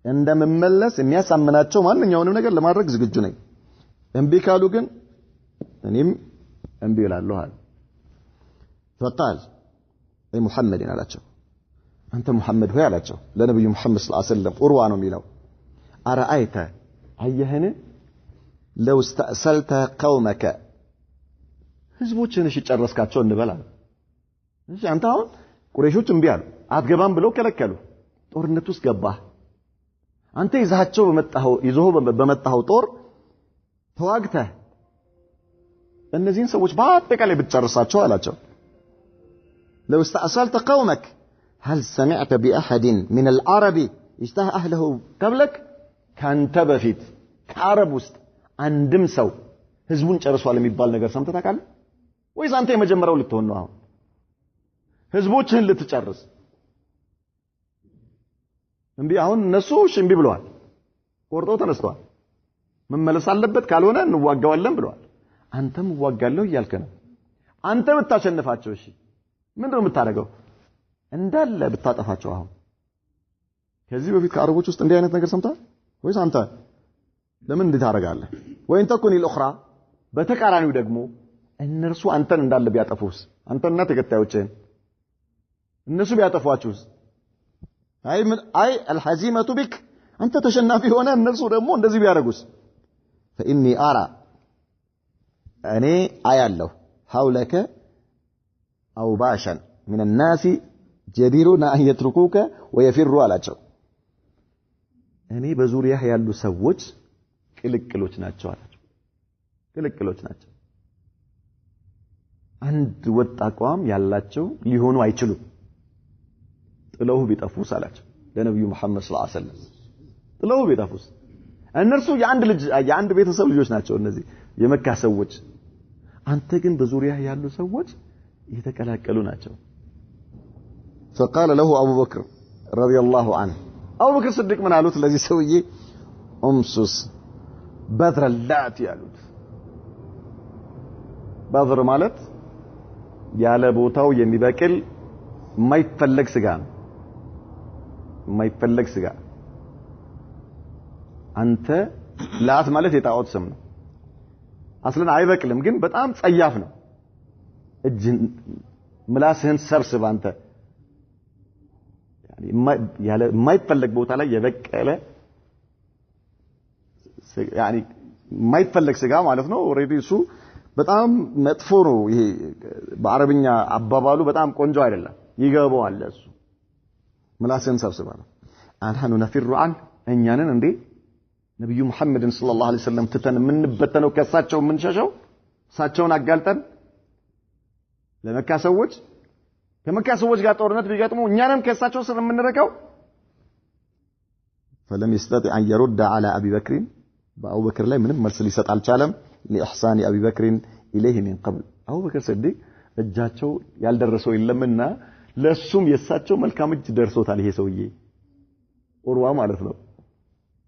እንደምመለስ የሚያሳምናቸው ማንኛውንም ነገር ለማድረግ ዝግጁ ነኝ እምቢ ካሉ ግን እኔም እምቢ እላለሁ አለ فقال اي محمد አላቸው አንተ ሙሐመድ ሆይ አላቸው ለነብዩ መሐመድ ሰለላሁ ዐለይሂ ወሰለም ዑርዋ ነው የሚለው አራአይተ አየህን لو استأصلت قومك ህዝቦችን እሺ ጨረስካቸው እንበላ እሺ አንተ አሁን ቁረይሾች እምቢ አሉ አትገባም ብለው ከለከሉ ጦርነት ውስጥ ገባህ አንተ ይዛቸው በመጣው ጦር ተዋግተህ እነዚህን ሰዎች በአጠቃላይ ብትጨርሳቸው አላቸው لو استأصلت قومك هل سمعت بأحد من العرب اجتاه أهله قبلك كان تبفيت كعرب ውስጥ አንድም ሰው ህዝቡን ጨርሷል የሚባል ነገር ሰምተህ ታውቃለህ ወይስ አንተ የመጀመሪያው ልትሆን ነው አሁን ህዝቦችን ልትጨርስ እንዴ አሁን እነሱ እምቢ ብለዋል ቆርጦ ተነስተዋል መመለስ አለበት ካልሆነ እንዋጋዋለን ብለዋል አንተም ዋጋለሁ እያልከ ነው አንተ ብታሸንፋቸው እሺ ምንድነው የምታደርገው እንዳለ ብታጠፋቸው አሁን ከዚህ በፊት ከአረቦች ውስጥ እንዲህ አይነት ነገር ሰምተሃል ወይስ አንተ ለምን እንዴት ታደርጋለህ وإن تكن الأخرى بتقارنوا ደግሞ እነርሱ አንተን እንዳለ ቢያጠፉስ አንተና ተከታዮችን እነሱ ቢያጠፏችሁስ አይ الحزيمة بك አንተ ተሸናፊ ሆነ እነርሱ ደግሞ እንደዚህ ቢያደርጉስ فإني أرى እኔ አያለሁ حولك أو باشا من الناس جديرون أن يتركوك ويفروا አላቸው እኔ በዙሪያህ ያሉ ሰዎች ቅልቅሎች ናቸው አላቸው ቅልቅሎች ናቸው አንድ ወጥ አቋም ያላቸው ሊሆኑ አይችሉም ጥለው ቢጠፉስ አላቸው ለነብዩ መሐመድ ሰለላሁ ዐለይሂ ወሰለም ጥለው ቢጠፉስ እነርሱ የአንድ ቤተሰብ ልጆች ናቸው እነዚህ የመካ ሰዎች አንተ ግን በዙሪያህ ያሉ ሰዎች የተቀላቀሉ ናቸው فقال له أبو بكر رضي الله عنه أبو بكر صدق من قالوا الذي سويه أمسس بدر اللات ያሉት بدر ማለት ያለ ቦታው የሚበቅል የማይፈለግ ስጋ ነው የማይፈለግ ስጋ አንተ ላት ማለት የጣዖት ስም ነው አስለን አይበቅልም ግን በጣም ጸያፍ ነው እጅን ምላስህን ሰብስብ አንተ ያለ የማይፈለግ ቦታ ላይ የበቀለ يعني የማይፈለግ ስጋ ማለት ነው ኦሬዲ እሱ በጣም መጥፎ ነው ይሄ በአረብኛ አባባሉ በጣም ቆንጆ አይደለም ይገባዋል እሱ ምላስህን ሰብስብ አለ አንሐኑ ነፍሩ عن እኛንን እንዴ ነብዩ መሐመድን ሰለላሁ ዐለይሂ ወሰለም ተተን ምንበተነው ከሳቸው ምንሸሸው ሳቸውን አጋልጠን ለመካ ሰዎች ከመካ ሰዎች ጋር ጦርነት ቢገጥሙ እኛንም ከሳቸው ስር ምንረከው فلم يستطع ان يرد على ابي بكر በአቡ በክር ላይ ምንም መልስ ሊሰጥ አልቻለም ለኢህሳን አቢ በክር ኢለይሂ ሚን ቀብል አቡ በክር ሰዲቅ እጃቸው ያልደረሰው የለምና ለሱም የሳቸው መልካም እጅ ደርሶታል ይሄ ሰውዬ ኡርዋ ማለት ነው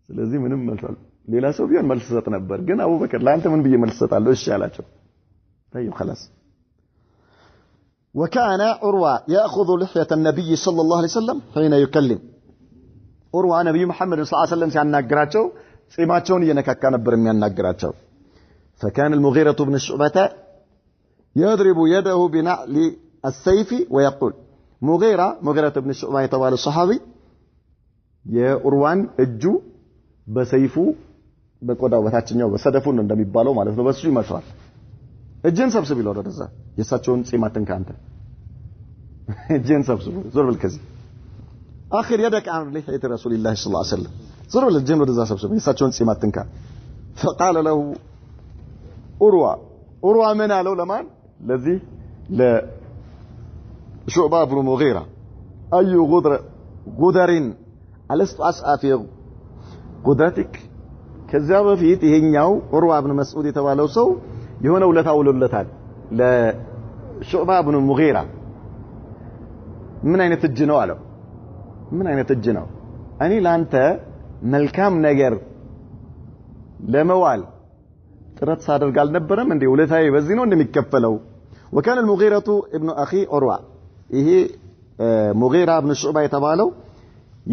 ስለዚህ ምንም መልሳል ሌላ ሰው ቢሆን መልስ ሰጥ ነበር ግን አቡ በክር ለአንተ ምን ብዬ መልስ ሰጣለሁ እሺ አላቸው طيب خلاص وكان عروة يأخذ لحية النبي صلى الله عليه وسلم حين يكلم عروة نبي محمد صلى الله عليه وسلم ሲያናግራቸው ጺማቸውን እየነካካ ነበር የሚያናግራቸው فكان المغيرة بن شعبة يضرب يده بنعل السيف ويقول مغيرة بن شعبة የተባለ صحابي የኡርዋን እጁ በሰይፉ በቆዳው በታችኛው በሰደፉ ነው እንደሚባለው ማለት ነው በሱ ይመስላል እጅን ሰብስብ ይለው ወደዛ የሳቸውን ጺማትን ካንተ እጅን ሰብስብ ዞር بالكذي اخر يدك عن لحية رسول الله صلى الله عليه وسلم ዞር بالجن ወደዛ ሰብስብ የሳቸውን ጺማትን ካ فقال له ኡርዋ ምን አለው ለማን ለዚህ ለሹዕባ ብኑ ሙጊራ አዩ ጉደሪን አለስቱ አስአ في قدرتك ከዛ በፊት ይሄኛው ኡርዋ ብኑ መስዑድ የተባለው ሰው የሆነ ውለታ ውሎለታል ለሹዕባ ብኑ ሙጊራ ምን አይነት እጅ ነው አለው ምን አይነት እጅ ነው እኔ ላንተ መልካም ነገር ለመዋል ጥረት ሳደርግ አልነበረም እንዴ ውለታዬ በዚህ ነው እንደሚከፈለው وكان المغيرة ابن اخي عروة ይሄ ሙጊራ ብኑ ሹዕባ የተባለው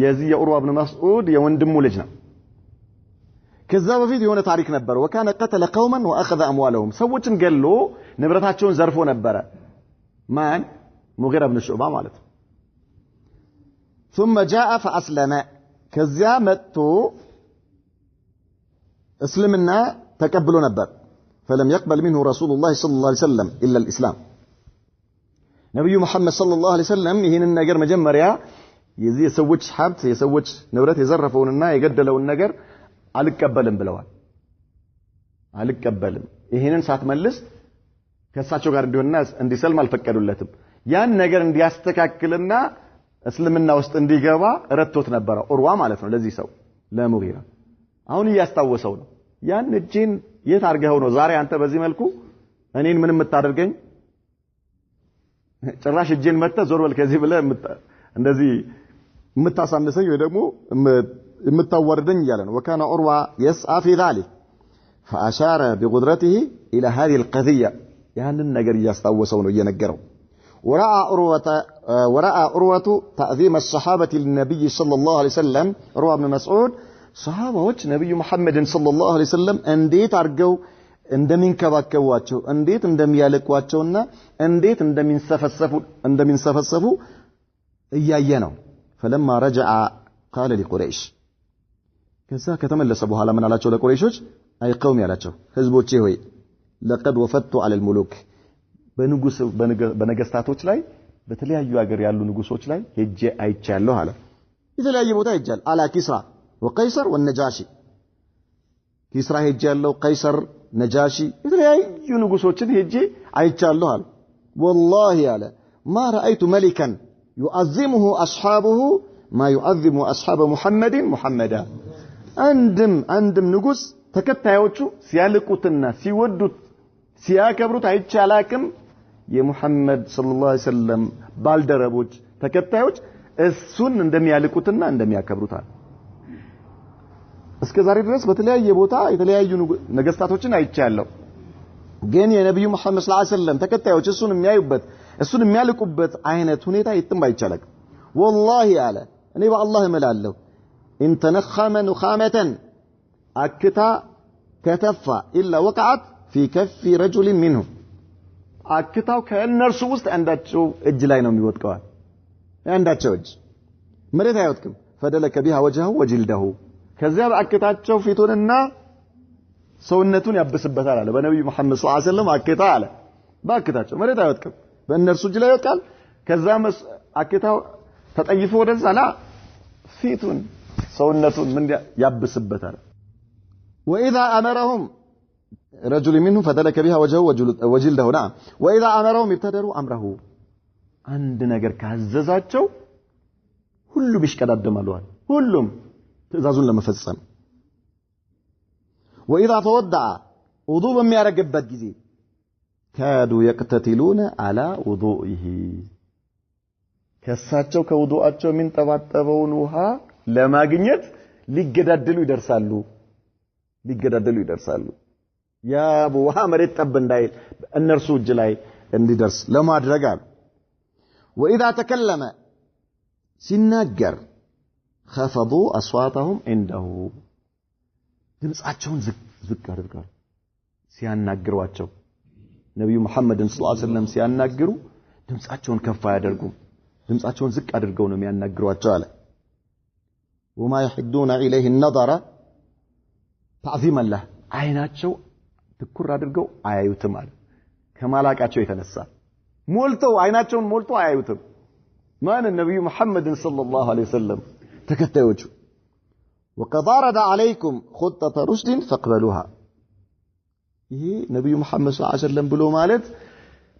የዚህ የኡርዋ ብኑ መስዑድ የወንድሙ ልጅ ነው ከዛ በፊት የሆነ ታሪክ ነበር وكان قتل قوما واخذ اموالهم ሰዎችን ገሎ ንብረታቸውን ዘርፎ ነበር ማን ሙጊራ ብኑ ሹዕባ ማለት ثم جاء فاسلم ከዚያ መጥቶ እስልምና ተቀብሎ ነበር فلم يقبل منه رسول الله صلى الله عليه وسلم الا الاسلام ነብዩ መሐመድ صلى الله عليه وسلم ይሄንን ነገር መጀመሪያ የዚህ የሰዎች ሀብት የሰዎች ንብረት የዘረፈውንና የገደለውን ነገር አልቀበልም ብለዋል አልቀበልም ይሄንን ሳትመልስ ከሳቸው ጋር እንዲሆንና እንዲሰልም አልፈቀዱለትም ያን ነገር እንዲያስተካክልና እስልምና ውስጥ እንዲገባ ረቶት ነበር ኡርዋ ማለት ነው ለዚህ ሰው ለሙጊራ አሁን እያስታወሰው ነው ያን እጄን የት አርገው ነው ዛሬ አንተ በዚህ መልኩ እኔን ምን የምታደርገኝ ጭራሽ እጄን መተ ዞር በል ከዚህ ብለ እንደዚህ የምታሳንሰኝ ወይ ደግሞ የምታወርደኝ ይያለ ነው وكان عروة يسعى في ذلك فاشار بقدرته الى هذه القضيه ያንን ነገር እያስታወሰው ነው እየነገረው ورأى عروة تعظيم الصحابة للنبي صلى الله عليه وسلم عروة بن مسعود ሰሃባዎች ነብዩ መሐመድን ሰለላሁ ዐለይሂ ወሰለም እንዴት አርገው እንደሚንከባከቧቸው እንዴት እንደሚያለቋቸውና እንዴት እንደሚንሰፈሰፉ እያየ ነው فلما رجع قال لقريش ከዛ ከተመለሰ በኋላ ምን አላቸው ለቁረይሾች አይ ቀውም ያላቸው ህዝቦቼ ሆይ لقد وفدت على الملوك በነገስታቶች ላይ በተለያዩ ሀገር ያሉ ንጉሶች ላይ ሄጄ አይቻለሁ አለ የተለያየ ቦታ ሄጃል አላ ኪስራ ወቀይሰር ወነጃሺ ኪስራ ሄጃለሁ ቀይሰር ነጃሺ የተለያዩ ንጉሶችን ሄጄ አይቻለሁ አለ والله አለ ما رايت ملكا يعظمه اصحابه ما يعظم اصحاب محمد محمدا አንድም ንጉስ ተከታዮቹ ሲያልቁትና ሲወዱት ሲያከብሩት አይቻላክም የሙሐመድ ሰለላሁ ዐለይሂ ወሰለም ባልደረቦች ተከታዮች እሱን እንደሚያልቁትና እንደሚያከብሩት እስከዛሬ ድረስ በተለያየ ቦታ የተለያዩ ነገስታቶችን አይቻለሁ ግን የነብዩ መሐመድ ሰለላሁ ዐለይሂ ወሰለም ተከታዮች እሱን የሚያዩበት እሱን የሚያልቁበት አይነት ሁኔታ የትም አይቻላክም والله አለ እኔ በአላህ እምላለሁ ان تنخم نخامه اكتا كتفا الا وقعت في كف رجل منهم አክታው ከእነርሱ ውስጥ አንዳቸው እጅ ላይ ነው የሚወድቀው አንዳቸው እጅ መሬት አይወድቅም فدلك بها وجهه وجلده ከዚያ በአክታቸው ፊቱንና ሰውነቱን ያብስበታል አለ በነብዩ መሐመድ ሰለላሁ ዐለይሂ ወሰለም አክታ አለ በአክታቸው መሬት አይወድቅም በእነርሱ እጅ ላይ ይወድቃል ከዛ አክታው ተጠይፎ ወደዛ ላ ፊቱን ሰውነቱን ምን ያብስበታል واذا امرهم رجل منهم فدلك بها وجهه وجلده نعم واذا امرهم ابتدروا امره عند ነገር ካዘዛቸው ሁሉ ቢሽቀዳደማሉ ሁሉም ትእዛዙን ለመፈጸም واذا تودع وضوء በሚያረግበት ጊዜ كادوا يقتتلون على وضوئه ከሳቸው ከውዱአቸው የሚንጠባጠበውን ውሃ ለማግኘት ሊገዳደሉ ይደርሳሉ ያ ውሃ መሬት ጠብ እንዳይል እነርሱ እጅ ላይ እንዲደርስ ለማድረግ አሉ واذا تكلم ሲናገር خفضوا اصواتهم عنده ድምጻቸውን ዝቅ አድርገው ሲያናግሯቸው ነብዩ መሐመድን ሰለላሁ ዐለይሂ ወሰለም ሲያናግሩ ድምጻቸውን ከፍ አያደርጉም ድምጻቸውን ዝቅ አድርገው ነው የሚያናግሯቸው አለ وما يحدون اليه النظر تعظيما له አይናቸው ትኩር አድርገው አያዩትም አለ ከማላቃቸው የተነሳ ሞልተው አይናቸውን ሞልተው አያዩትም ማን ነብዩ መሐመድን ሰለላሁ ዐለይሂ ወሰለም ተከታዮቹ وقد عرض عليكم خطة رشد فاقبلوها ይሄ ነብዩ መሐመድ ሰለላሁ ዐለይሂ ወሰለም ብሎ ማለት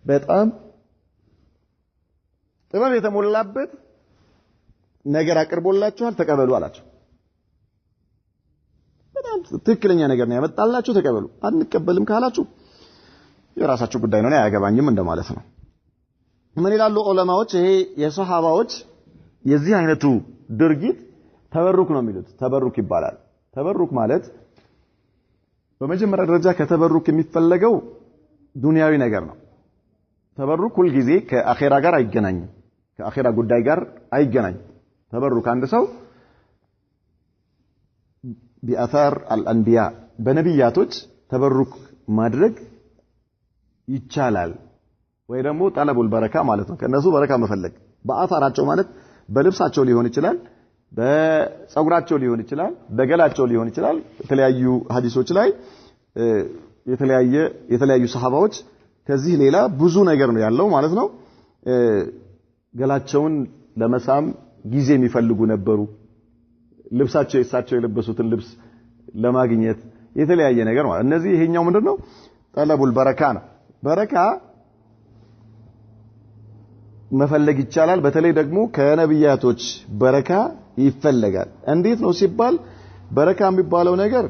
በጣም ጥበብ የተሞላበት ነገር አቅርቦላችኋል ተቀበሉ አላቸው በጣም ትክክለኛ ነገር ነው ያመጣላችሁ ተቀበሉ አንቀበልም ካላችሁ የራሳችሁ ጉዳይ ነው ያያገባኝም እንደማለት ነው ምን ይላሉ ዑለማዎች ይሄ የሱሐባዎች የዚህ አይነቱ ድርጊት ተበሩክ ነው የሚሉት ተበሩክ ይባላል ተበሩክ ማለት በመጀመሪያ ደረጃ ከተበሩክ የሚፈለገው ዱንያዊ ነገር ነው ተበሩክ ሁሉ ጊዜ ከአኺራ ጋር አይገናኝም ከአኺራ ጉዳይ ጋር አይገናኝም ተበሩክ አንድ ሰው بأثار الأنبياء በነብያቶች ተበሩክ ማድረግ ይቻላል ወይ ደግሞ ጠለቡል በረካ ማለት ነው ከነሱ በረካ መፈለግ በአثራቸው ማለት በልብሳቸው ሊሆን ይችላል በፀጉራቸው ሊሆን ይችላል በገላቸው ሊሆን ይችላል የተለያዩ ሐዲሶች ላይ የተለያዩ ሰሃባዎች ከዚህ ሌላ ብዙ ነገር ነው ያለው ማለት ነው ገላቸውን ለመሳም ጊዜ የሚፈልጉ ነበሩ ልብሳቸው የሳቸው የለበሱትን ልብስ ለማግኘት የተለያየ ነገር ማለት እነዚህ ይሄኛው ምንድነው ጠለቡል በረካ ነው በረካ መፈለግ ይቻላል በተለይ ደግሞ ከነብያቶች በረካ ይፈለጋል እንዴት ነው ሲባል በረካ የሚባለው ነገር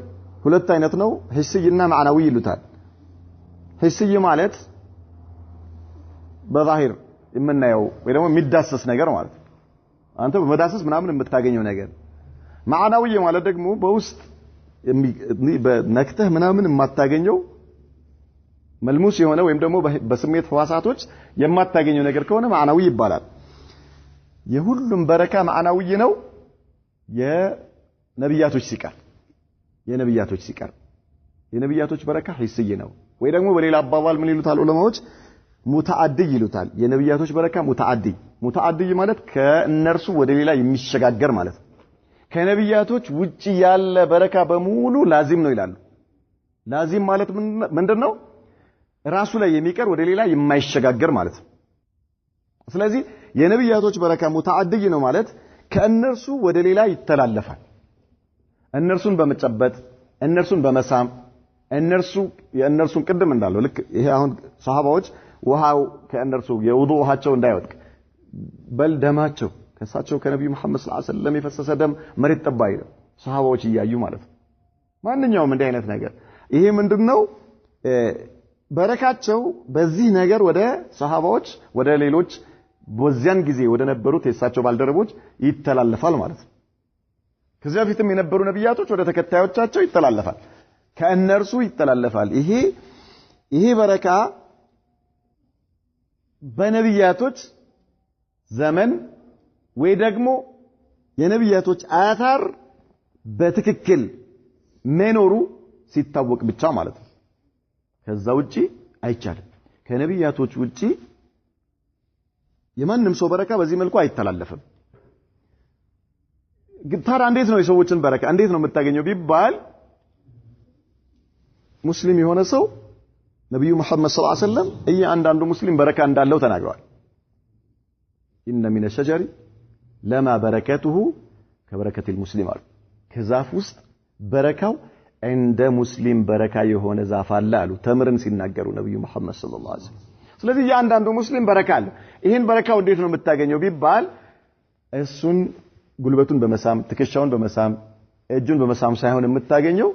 ሁለት አይነት ነው ሂስይና ማዕናዊ ይሉታል ሂስይ ማለት በዛሂር የምናየው ወይ ደግሞ የሚዳሰስ ነገር ማለት አንተ በመዳሰስ ምናምን የምታገኘው ነገር ማዕናዊ ማለት ደግሞ በውስጥ በነክተህ ምናምን የማታገኘው መልሙስ የሆነ ወይም ደግሞ በስሜት ህዋሳቶች የማታገኘው ነገር ከሆነ ማዕናዊ ይባላል የሁሉም በረካ ማዕናዊ ነው ነብያቶች ሲቀር የነብያቶች በረካ ሂስይ ነው ወይ ደግሞ በሌላ አባባል ምን ይሉታል ዑለማዎች ሙተዓዲ ይሉታል የነብያቶች በረካ ሙተዓዲ ማለት ከእነርሱ ወደ ሌላ የሚሸጋገር ማለት ነው ከነብያቶች ውጪ ያለ በረካ በሙሉ ላዚም ነው ይላሉ ላዚም ማለት ምንድነው ራሱ ላይ የሚቀር ወደ ሌላ የማይሸጋገር ማለት ነው ስለዚህ የነብያቶች በረካ ሙተዓዲ ነው ማለት ከእነርሱ ወደ ሌላ ይተላለፋል እነርሱን በመጨበጥ እነርሱን በመሳም የእነርሱን ቅድም እንዳለው ልክ ይሄ አሁን ሱሐባዎች ውሃው ከእነርሱ የውዱ ውሃቸው እንዳይወድቅ በል ደማቸው ከሳቸው ከነብዩ መሐመድ ሰለላሁ ዐለይሂ ወሰለም የፈሰሰ ደም መሬት ጠባይ ነው ሱሐባዎች ይያዩ ማለት ነው ማንኛውም እንዲህ አይነት ነገር ይሄ ምንድነው በረካቸው በዚህ ነገር ወደ ሱሐባዎች ወደ ሌሎች በዚያን ጊዜ ወደ ነበሩት የሳቸው ባልደረቦች ይተላለፋል ማለት ነው ከዚያ በፊትም የነበሩ ነብያቶች ወደ ተከታዮቻቸው ይተላለፋል ከእነርሱ ይተላለፋል ይሄ በረካ በነብያቶች ዘመን ወይ ደግሞ የነብያቶች አያታር በትክክል መኖሩ ሲታወቅ ብቻ ማለት ነው ከዛ ውጪ አይቻልም ከነብያቶች ውጪ የማንም ሰው በረካ በዚህ መልኩ አይተላለፍም ግታራ እንዴት ነው የሰዎችን በረካ እንዴት ነው የምታገኘው ቢባል ሙስሊም የሆነ ሰው ነብዩ መሐመድ ሰለላሁ ዐለይሂ ወሰለም እያንዳንዱ ሙስሊም በረካ እንዳለው ተናግረዋል ኢነ ሚነ ሸጀሪ ለማ በረከቱሁ ከበረከቲል ሙስሊም አሉ ከዛፍ ውስጥ በረካው እንደ ሙስሊም በረካ የሆነ ዛፍ አለ አሉ ተምርን ሲናገሩ ነብዩ መሐመድ ሰለላሁ ዐለይሂ ወሰለም ስለዚህ እያንዳንዱ ሙስሊም በረካ አለ ይሄን በረካው እንዴት ነው የምታገኘው ቢባል እሱን ጉልበቱን በመሳም ትከሻውን በመሳም እጁን በመሳም ሳይሆን የምታገኘው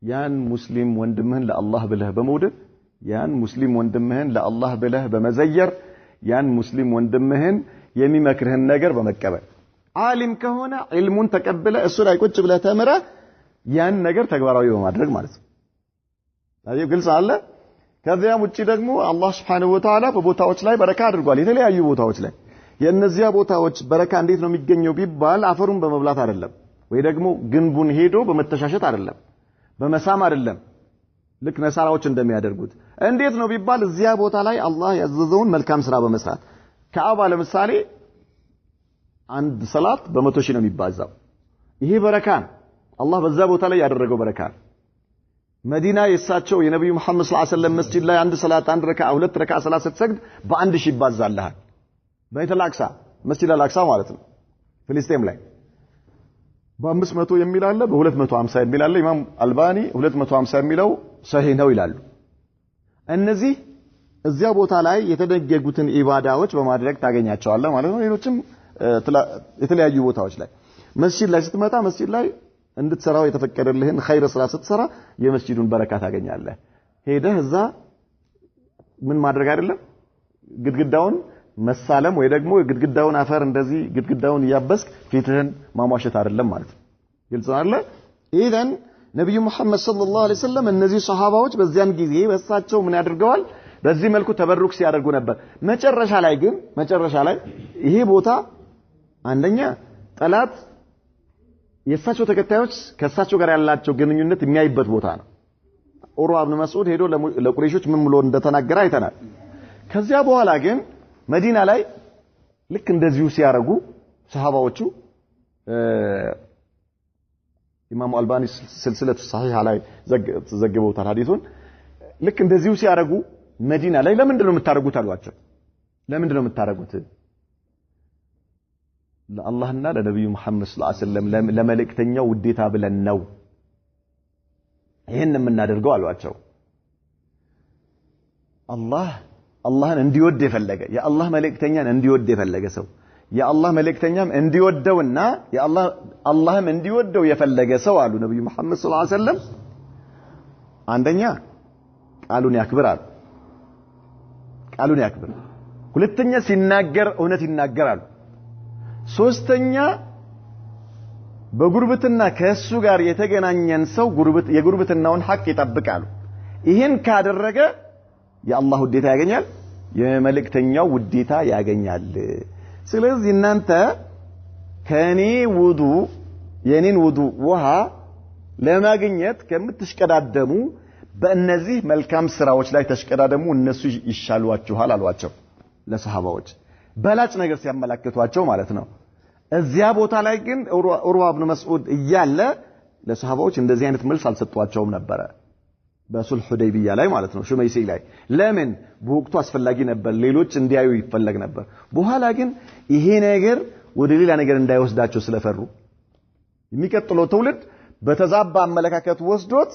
ያን ሙስሊም ወንድምህን ለአላህ ብለህ በመውደድ ያን ሙስሊም ወንድምህን ለአላህ ብለህ በመዘየር ያን ሙስሊም ወንድምህን የሚመክርህን ነገር በመቀበል ዓሊም ከሆነ ዒልሙን ተቀበለ እሱ ላይ ቁጭ ብለህ ተምረህ ያን ነገር ተግባራዊ በማድረግ ማለት ነው ታዲያ ግልጽ አለ ከዚያም ውጪ ደግሞ አላህ Subhanahu Wa Ta'ala በቦታዎች ላይ በረካ አድርጓል የተለያዩ ቦታዎች ላይ የእነዚያ ቦታዎች በረካ እንዴት ነው የሚገኘው ቢባል አፈሩን በመብላት አይደለም ወይ ደግሞ ግንቡን ሄዶ በመተሻሸት አይደለም በመሳም አይደለም ልክ ነሳራዎች እንደሚያደርጉት እንዴት ነው ቢባል እዚያ ቦታ ላይ አላህ ያዘዘውን መልካም ስራ በመስራት ካዕባ ለምሳሌ አንድ ሰላት በ100 ሺህ ነው የሚባዛው ይሄ በረካ አላህ በዛ ቦታ ላይ ያደረገው በረካ መዲና የሳቸው የነብዩ መሐመድ ሰለላሁ ዐለይሂ ወሰለም መስጂድ ላይ አንድ ሰላት አንድ ረካ ሁለት ረካ ሰላት ስትሰግድ በአንድ ሺህ ይባዛልሃል በይተል አቅሳ መስጂድ አልአቅሳ ማለት ነው ፍልስጤም ላይ በ500 የሚል አለ በ250 የሚል አለ ኢማም አልባኒ 250 የሚለው ሰሂህ ነው ይላሉ እነዚህ እዚያ ቦታ ላይ የተደገጉትን ኢባዳዎች በማድረግ ታገኛቸዋለህ ማለት ነው ሌሎችም የተለያዩ ቦታዎች ላይ መስጂድ ላይ ስትመጣ መስጂድ ላይ እንድትሰራው የተፈቀደልህን ኸይር ስራ ስትሰራ የመስጂዱን በረካ ታገኛለህ ሄደህ እዛ ምን ማድረግ አይደለም ግድግዳውን መሳለም ወይ ደግሞ ግድግዳውን አፈር እንደዚህ ግድግዳውን ያበስክ ፊትህን ማሟሸት አይደለም ማለት ነው ግልጽ አይደለ ኢዘን ነብዩ መሐመድ ሰለላሁ ዐለይሂ ወሰለም እነዚህ ሱሐባዎች በዚያን ጊዜ በሳቸው ምን ያደርገዋል በዚህ መልኩ ተበሩክ ሲያደርጉ ነበር መጨረሻ ላይ ይሄ ቦታ አንደኛ ጠላት የሳቸው ተከታዮች ከሳቸው ጋር ያላቸው ግንኙነት የሚያይበት ቦታ ነው ዑርዋ ኢብኑ መስዑድ ሄዶ ለቁረይሾች ምን ብሎ እንደተናገረ አይተናል ከዚያ በኋላ ግን መዲና ላይ ልክ እንደዚሁ ሲያረጉ ሱሐባዎቹ ኢማሙ አልባኒ ስልስለቱ ሰሂሃ ላይ ዘግበውታል ሐዲሱን ልክ እንደዚሁ ሲያረጉ መዲና ላይ ለምንድነው የምታረጉት አሏቸው ለምንድነው የምታረጉት ለአላህና ለነብዩ መሐመድ ሰለላሁ ዐለይሂ ወሰለም ለመልእክተኛው ውዴታ ብለን ነው ይሄን የምናደርገው አሏቸው አላህን እንዲወድ የፈለገ የአላህ መልእክተኛን እንዲወድ የፈለገ ሰው የአላህ መልእክተኛም እንዲወደውና አላህም እንዲወደው የፈለገ ሰው አሉ ነብዩ መሐመድ ሰለላሁ ዐለይሂ ወሰለም አንደኛ ቃሉን ያክብራል ሁለተኛ ሲናገር እውነት ይናገራል ሶስተኛ በጉርብትና ከሱ ጋር የተገናኘን ሰው የጉርብትናውን ሐቅ ይጠብቃሉ ይሄን ካደረገ የአላህ ውዴታ ያገኛል የመልእክተኛው ውዴታ ያገኛል ስለዚህ እናንተ ከኔ ውዱ የኔን ውዱ ውሃ ለማግኘት ከምትሽቀዳደሙ በእነዚህ መልካም ስራዎች ላይ ተሽቀዳደሙ እነሱ ይሻሏችኋል አሏቸው ለሰሃባዎች በላጭ ነገር ሲያመላክቷቸው ማለት ነው እዚያ ቦታ ላይ ግን ኡርዋ ኢብኑ መስዑድ እያለ ለሰሃባዎች እንደዚህ አይነት መልስ አልሰጧቸውም ነበር በሱልህ ሁደይቢያ ላይ ማለት ነው ሹመይሲ ላይ ለምን በወቅቱ አስፈላጊ ነበር ሌሎች እንዲያዩ ይፈለግ ነበር በኋላ ግን ይሄ ነገር ወደ ሌላ ነገር እንዳይወስዳቸው ስለፈሩ የሚቀጥለው ትውልድ በተዛባ አመለካከት ወስዶት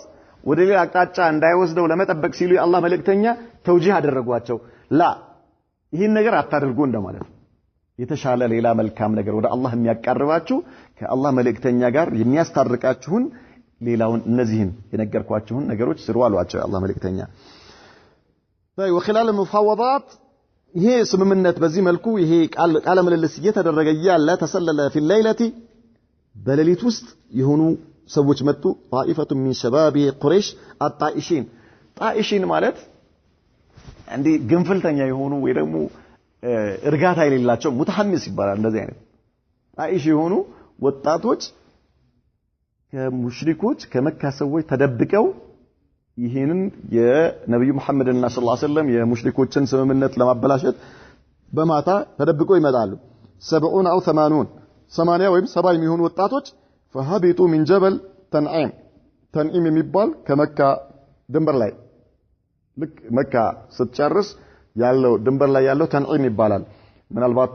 ወደ ሌላ አቅጣጫ እንዳይወስደው ለመጠበቅ ሲሉ የአላህ መልእክተኛ ተውጂህ አደረጓቸው ላ ይሄን ነገር አታድርጉ እንደማለት የተሻለ ሌላ መልካም ነገር ወደ አላህ የሚያቀርባችሁ ከአላህ መልእክተኛ ጋር የሚያስታርቃችሁን ሌላውን እነዚህን የነገርኳችሁን ነገሮች ስሩ አሏቸው የአላህ መልእክተኛ طيب وخلال المفاوضات ይሄ ስምምነት በዚህ መልኩ ይሄ ቃለ ምልልስ እየተደረገ ያለ ተሰለለ في الليله በሌሊት ውስጥ የሆኑ ሰዎች መጡ طائفه من شباب قريش الطائشين طائشين ማለት እንዴ ግንፍልተኛ የሆኑ ወይ ደግሞ እርጋታ የሌላቸው ሙተሐሚስ ይባላል እንደዚህ አይነት ጣኢሽ የሆኑ ወጣቶች ከሙሽሪኮች ከመካ ሰዎች ተደብቀው ይሄንን የነብዩ መሐመድና ሰለላሁ ዐለይሂ ወሰለም የሙሽሪኮችን ስምምነት ለማበላሸት በማታ ተደብቀው ይመጣሉ 70 او 80 ወይም 70 የሚሆኑ ወጣቶች فهبطوا من جبل تنعيم የሚባል ከመካ ድንበር ላይ ልክ መካ ስትጨርስ ያለው ድንበር ላይ ያለው ተንዒም ይባላል ምናልባት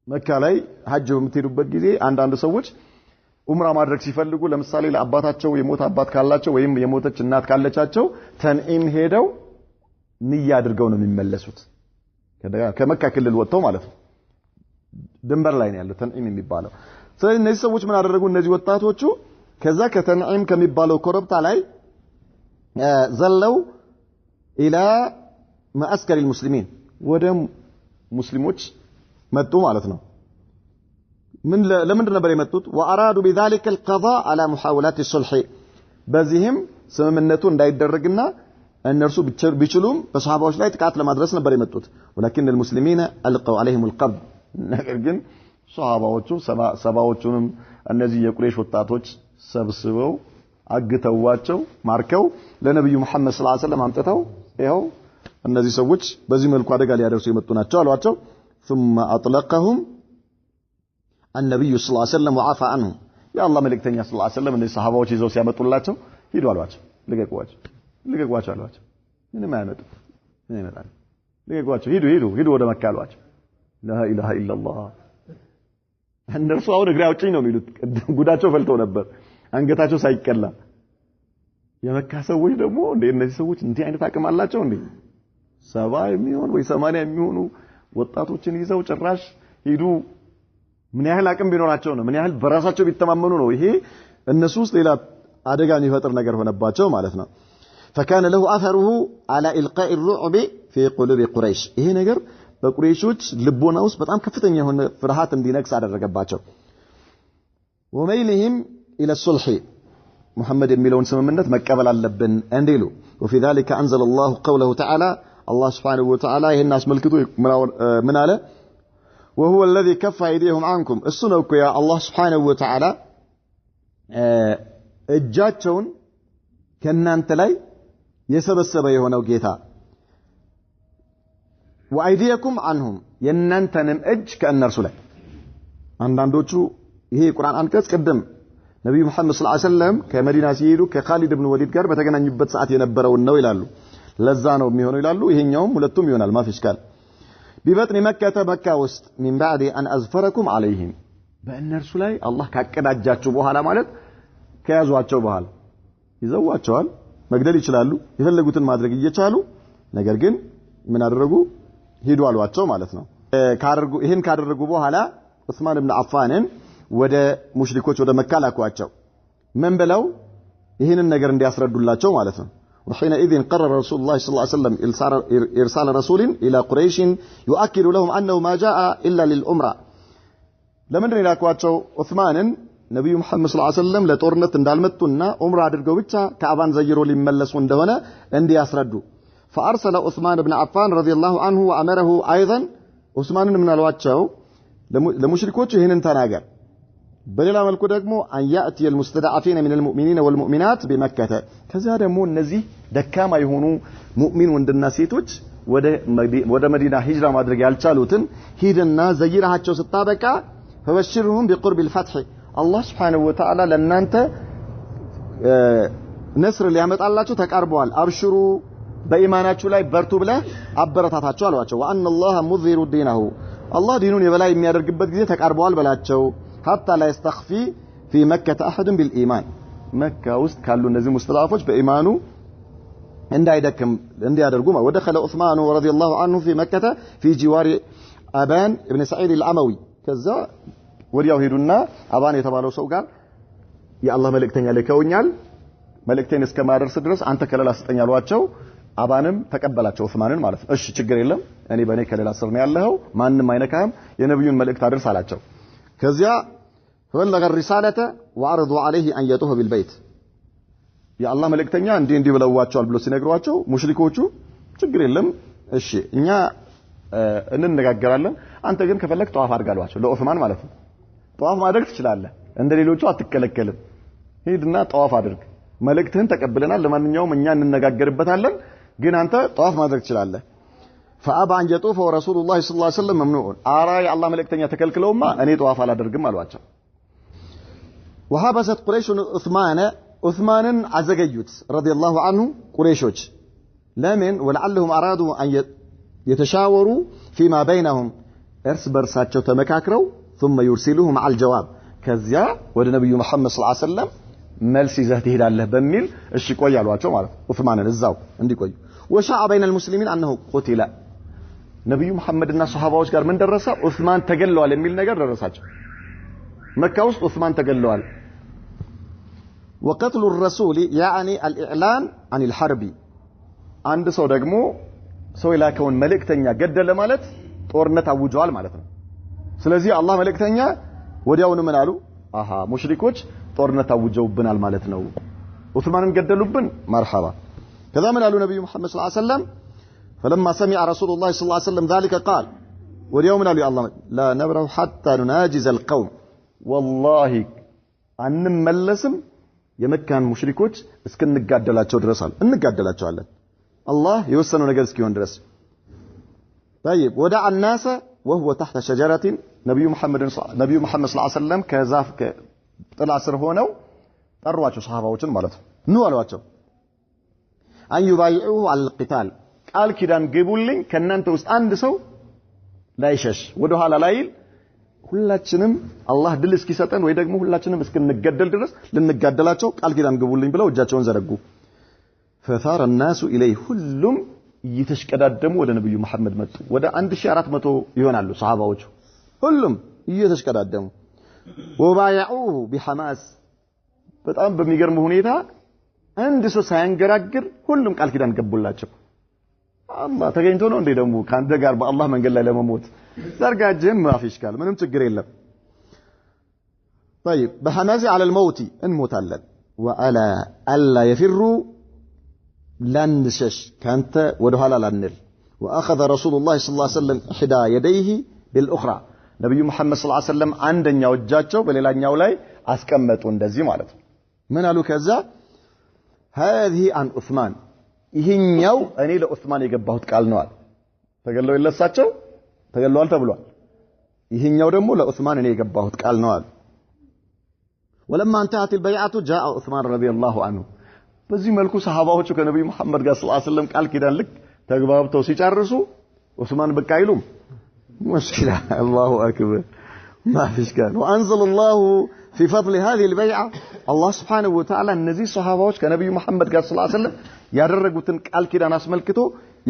መካ ላይ ሐጅ በምትሄዱበት ጊዜ አንዳንድ ሰዎች ኡምራ ማድረግ ሲፈልጉ ለምሳሌ ለአባታቸው የሞተ አባት ካላቸው ወይም የሞተች እናት ካለቻቸው ተንዒም ሄደው ንያ አድርገው ነው የሚመለሱት ከመካ ክልል ወጥተው ማለት ነው ድንበር ላይ ነው ያለው ተንዒም የሚባለው ስለዚህ እነዚህ ሰዎች ምን አደረጉ እነዚህ ወጣቶቹ ከዛ ከተንዒም ከሚባለው ኮረብታ ላይ ዘለው الى معسكر المسلمين ወደ ሙስሊሞች መጡ ማለት ነው ምን ለምን ነበር የመጡት وارادوا بذلك القضاء على محاولات الصلح በዚህም ስምምነቱ እንዳይደረግና እነርሱ ቢችሉም በሷሃባዎች ላይ ጥቃት ለማድረስ ነበር የመጡት ولكن المسلمين القوا عليهم القبض ነገር ግን ሷሃባዎቹ ሰባዎቹንም እነዚህ የቁረይሽ ወጣቶች ሰብስበው አግተዋቸው ማርከው ለነብዩ መሐመድ ሰለላሁ ዐለይሂ ወሰለም አምጥተው ይሄው እነዚህ ሰዎች በዚህ መልኩ አደጋ ሊያደርሱ የመጡ ናቸው አሏቸው ثم اطلقهم النبي صلى الله عليه وسلم وعفى عنهم يا الله መልእክተኛ ሰለላሁ ዐለይሂ ወሰለም እነዚህ ሰሃባዎች ይዘው ሲያመጡላቸው ሂዱ አሏቸው ልቀቋቸው አሏቸው ምንም አያመጡ ምን ይመጣል ልቀቋቸው ሂዱ ወደ መካ አሏቸው لا اله الا الله እነርሱ አሁን እግሬ አውጪኝ ነው የሚሉት ጉዳቸው ፈልተው ነበር አንገታቸው ሳይቀላ የመካ ሰዎች ደግሞ እነዚህ ሰዎች እንዲህ አይነት አቅም አላቸው እንዴ 70 የሚሆን ወይ 80 የሚሆኑ ወጣቶችን ይዘው ጭራሽ ሂዱ ምን ያህል አቅም ቢኖራቸው ነው ምን ያህል በራሳቸው ቢተማመኑ ነው ይሄ እነሱ ውስጥ ሌላ አደጋ የሚፈጥር ነገር ሆነባቸው ማለት ነው فكان له اثره على القاء الرعب في قلوب قريش ይሄ ነገር በቁረይሾች ልቦና ውስጥ በጣም ከፍተኛ የሆነ ፍርሃት እንዲነክስ አደረገባቸው وميلهم الى الصلح محمد የሚለውን ስምምነት መቀበል አለብን እንዲሉ وفي ذلك انزل الله قوله تعالى الله سبحانه وتعالى ይሄን አስመልክቶ ምን አለ وهو الذي كف ايديهم عنكم እሱ ነው እኮ ያ አላህ سبحانه وتعالى እጃቸውን ከናንተ ላይ የሰበሰበ የሆነው ጌታ وايديكم عنهم የናንተንም እጅ ከእነርሱ ላይ አንዳንዶቹ ይሄ ቁርአን አንቀጽ ቀደም ነብዩ መሐመድ ሰለላሁ ዐለይሂ ወሰለም ከመዲና ሲሄዱ ከኻሊድ ኢብኑ ወሊድ ጋር በተገናኙበት ሰዓት የነበረው ነው ይላሉ ለዛ ነው የሚሆነው ይላሉ ይሄኛውም ሁለቱም ይሆናል ማፊሽካል ቢበጥን መካ ውስጥ من بعد ان ازفركم عليهم በእነርሱ ላይ አላህ ካቀዳጃቸው በኋላ ማለት ከያዟቸው በኋላ ይዘዋቸዋል መግደል ይችላሉ የፈለጉትን ማድረግ እየቻሉ ነገር ግን ምን አደረጉ ሄዱ አሏቸው ማለት ነው ይሄን ካደረጉ በኋላ ዑስማን ኢብኑ አፋንን ወደ ሙሽሪኮች ወደ መካ ላኳቸው ምን ብለው ይሄንን ነገር እንዲያስረዱላቸው ማለት ነው وحينئذ قرر رسول الله صلى الله عليه وسلم ارسال رسول الى قريش يؤكد لهم انه ما جاء الا للعمره ለምን ላኳቸው ዑስማንን ነብዩ መሐመድ ሰለላሁ ዐለይሂ ወሰለም ለጦርነት እንዳልመጡና ዑምራ አድርገው ብቻ ካዕባን ዘይሮ ሊመለሱ እንደሆነ እንዲያስረዱ فارسل عثمان بن عفان رضي الله عنه وامره ايضا عثمان من الواچው ለሙሽሪኮች ይሄንን ተናገር በሌላ መልኩ ደግሞ አን ያእቲ المستضعفين من المؤمنين والمؤمنات بمكة ከዛ ደግሞ እነዚህ ደካማ የሆኑ ሙእሚን ወንድና ሴቶች ወደ መዲና ሂጅራ ማድረግ ያልቻሉትን ሂድና ዘይራቸው ስታበቃ فبشرهم بقرب الفتح الله سبحانه وتعالى ለናንተ ነስር ሊያመጣላችሁ ተቃርበዋል አብሽሩ በኢማናችሁ ላይ በርቱ ብለህ አበረታታቸው አሏቸው وان الله مظهر دينه الله ዲኑን የበላይ የሚያደርግበት ጊዜ ተቃርበዋል በላቸው حتى لا يستخفي في مكة أحد بالإيمان مكة وسط كانوا እነዚህ ሙስጠላፎች በኢማኑ እንዳይደክም እንዲያደርጉ ودخل عثمان رضي الله عنه في مكة في جوار أبان ابن سعيد العموي ከዛ ወዲያው ሄዱና አባን የተባለው ሰው ጋር የአላህ መልእክተኛ ልከውኛል መልእክቴን እስከማደርስ ድረስ አንተ ከለላ ስጠኝ አሏቸው አባንም ተቀበላቸው ዑስማንን ማለት ነው እሺ ችግር የለም እኔ በኔ ከለላ ስር ነው ያለው ማንንም አይነካም የነብዩን መልእክት አድርስ አላቸው ከዚያ فبلغ الرسالة وعرضوا عليه أن يطوف بالبيت يا الله መልእክተኛ እንዲህ ብለዋቸዋል ብሎ ሲነግሯቸው ሙሽሪኮቹ ችግር የለም እሺ እኛ እንነጋገራለን አንተ ግን ከፈለክ ጧፍ አድርጋሏቸው ለዑስማን ማለት ነው ጧፍ ማድረግ ትችላለህ እንደሌሎቹ አትከለከልም ሄድና ጧፍ አድርግ መልእክትህን ተቀብለናል ለማንኛውም እኛ እንነጋገርበታለን ግን አንተ ጧፍ ማድረግ ትችላለህ فأبى أن يطوف ورسول الله صلى الله عليه وسلم ممنوع أرى يا الله ملكتني تكلكلوما أني طواف على درجم الواجب وحبست قريش عثمان عزجيت رضي الله عنه قريشوج لمن ولعلهم أرادوا أن يتشاوروا فيما بينهم إرس برساتشو تمكاكروا ثم يرسلوهم على الجواب كذا والنبي محمد صلى الله عليه وسلم ملسي زهته الله بميل الشكوية الواجب مالك عثمان الزاو عندي كوي وشاع بين المسلمين أنه قتل نبي محمد الناس صحابه قال من درسه عثمان تقلوا على الميل نجر درساج مكة وسط عثمان تقلوا على وقتل الرسول يعني الإعلان عن الحرب عند سو دغمو سو يلاكون ملእክተኛ ገደለ ማለት ጦርነት አውጇል ማለት ነው ስለዚህ አላህ መለክተኛ ወዲያውኑ ምን አሉ አሃ ሙሽሪኮች ጦርነት አውጀውብናል ማለት ነው ዑስማንን ገደሉብን مرحبا كذا من قالوا نبي محمد صلى الله عليه وسلم فلما سمع رسول الله صلى الله عليه وسلم ذلك قال واليوم قالوا يا الله لا نبرح حتى نناجز القوم والله አንመለስም የመካን ሙሽሪኮች እስከንጋደላቸው ድረሳል እንጋደላቸዋለን الله يوصلوا ነገር እስኪሆን ድረስ طيب ودع الناس وهو تحت شجرة نبي محمد صلى الله عليه وسلم ከዛፍ ጥላ ስር ሆነው ጠሯቸው ሰሃባዎችን ማለት ነው አሏቸው أن يبايعوه على القتال قال كدان ግቡልኝ ከናንተ ውስጥ አንድ ሰው ላይሸሽ ወደ ኋላ ላይል ሁላችንም አላህ ድል እስኪሰጠን ወይ ደግሞ ሁላችንም እስክንገደል ድረስ ልንጋደላቸው ቃል ኪዳን ግቡልኝ ብለው እጃቸውን ዘረጉ فثار الناس اليه ሁሉም እየተሽቀዳደሙ ወደ ነብዩ መሐመድ መጡ ወደ 1400 ይሆናሉ ሰሃባዎቹ ሁሉም እየተሽቀዳደሙ وبايعوه بحماس በጣም በሚገርም ሁኔታ አንድ ሰው ሳይንገራግር ሁሉም ቃል ኪዳን ገቡላቸው አላህ ተገኝቶ ነው እንዴ ደግሞ ካንተ ጋር በአላህ መንገድ ላይ ለመሞት ዘርጋጀም ማፊሽካል ምንም ችግር የለም طيب بحماس على الموت እንሞታለን وعلى الا يفروا لنشش كانت ودهالا لنل واخذ رسول الله صلى الله عليه وسلم احدى يديه بالاخرى نبي محمد صلى الله عليه وسلم አንደኛው እጃቸው በሌላኛው ላይ አስቀመጡ እንደዚህ ማለት ነው ምን አሉ ከዛ هذه عن عثمان ይሄኛው እኔ ለዑስማን የገባሁት ቃል ነው አለ ተገለው ይለሳቸው ተገለዋል ተብሏል ይሄኛው ደግሞ ለዑስማን እኔ የገባሁት ቃል ነው አለ ولما انتهت البيعه جاء عثمان رضي الله عنه በዚህ መልኩ ሰሃባዎቹ ከነብዩ መሐመድ ጋር ሰለላሁ ዐለይሂ ወሰለም ቃል ኪዳን ልክ ተግባብተው ሲጨርሱ ዑስማን በቃ አይሉም ሙሽኪላ الله اكبر ما فيش كان وانزل الله في فضل هذه البيعه الله سبحانه وتعالى እነዚህ ሰሃባዎች ከነብዩ መሐመድ ጋር ሰለላሁ ዐለይሂ ወሰለም ያደረጉትን ቃል ኪዳን አስመልክቶ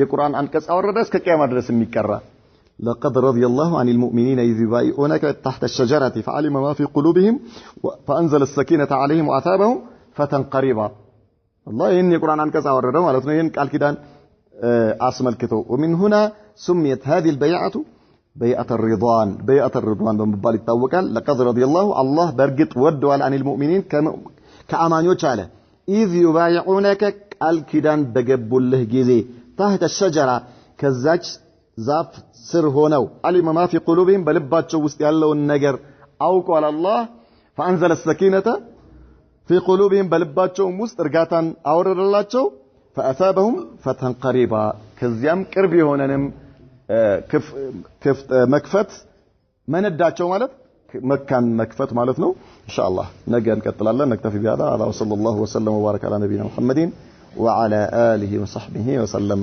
የቁርአን አንቀጽ አወረደ እስከ ቂያማ ድረስ የሚቀራ لقد رضي الله عن المؤمنين إذ يبايعونك تحت الشجرة فعلم ما في قلوبهم فأنزل السكينة عليهم وأثابهم فتى قريبا الله إن القرآن أنكس أورده مالتنا إن قال كدان أسملكته ومن هنا سميت هذه البيعة بيعة الرضوان بمبالي التوكل لقد رضي الله برقت ودوا عن المؤمنين كأمان يوچاله إذ يبايعونك قال كدان بقبوا له جزي تحت الشجرة كزاج ዛፍ ስር ሆነው علم ما في قلوبهم በልባቸው ውስጥ ያለውን ነገር አውቀዋል አላህ فأنزل السكينة في قلوبهم بلباتهم وسط ارغاتان አወረደላቸው فأثابهم فتحا قريبا ከዚያም ቅርብ የሆነንም መክፈት መነዳቸው ማለት መካን መክፈት ማለት ነው ኢንሻአላህ ነገ እንቀጥላለን نكتفي بهذا على صلى الله وسلم وبارك على نبينا محمد وعلى آله وصحبه وسلم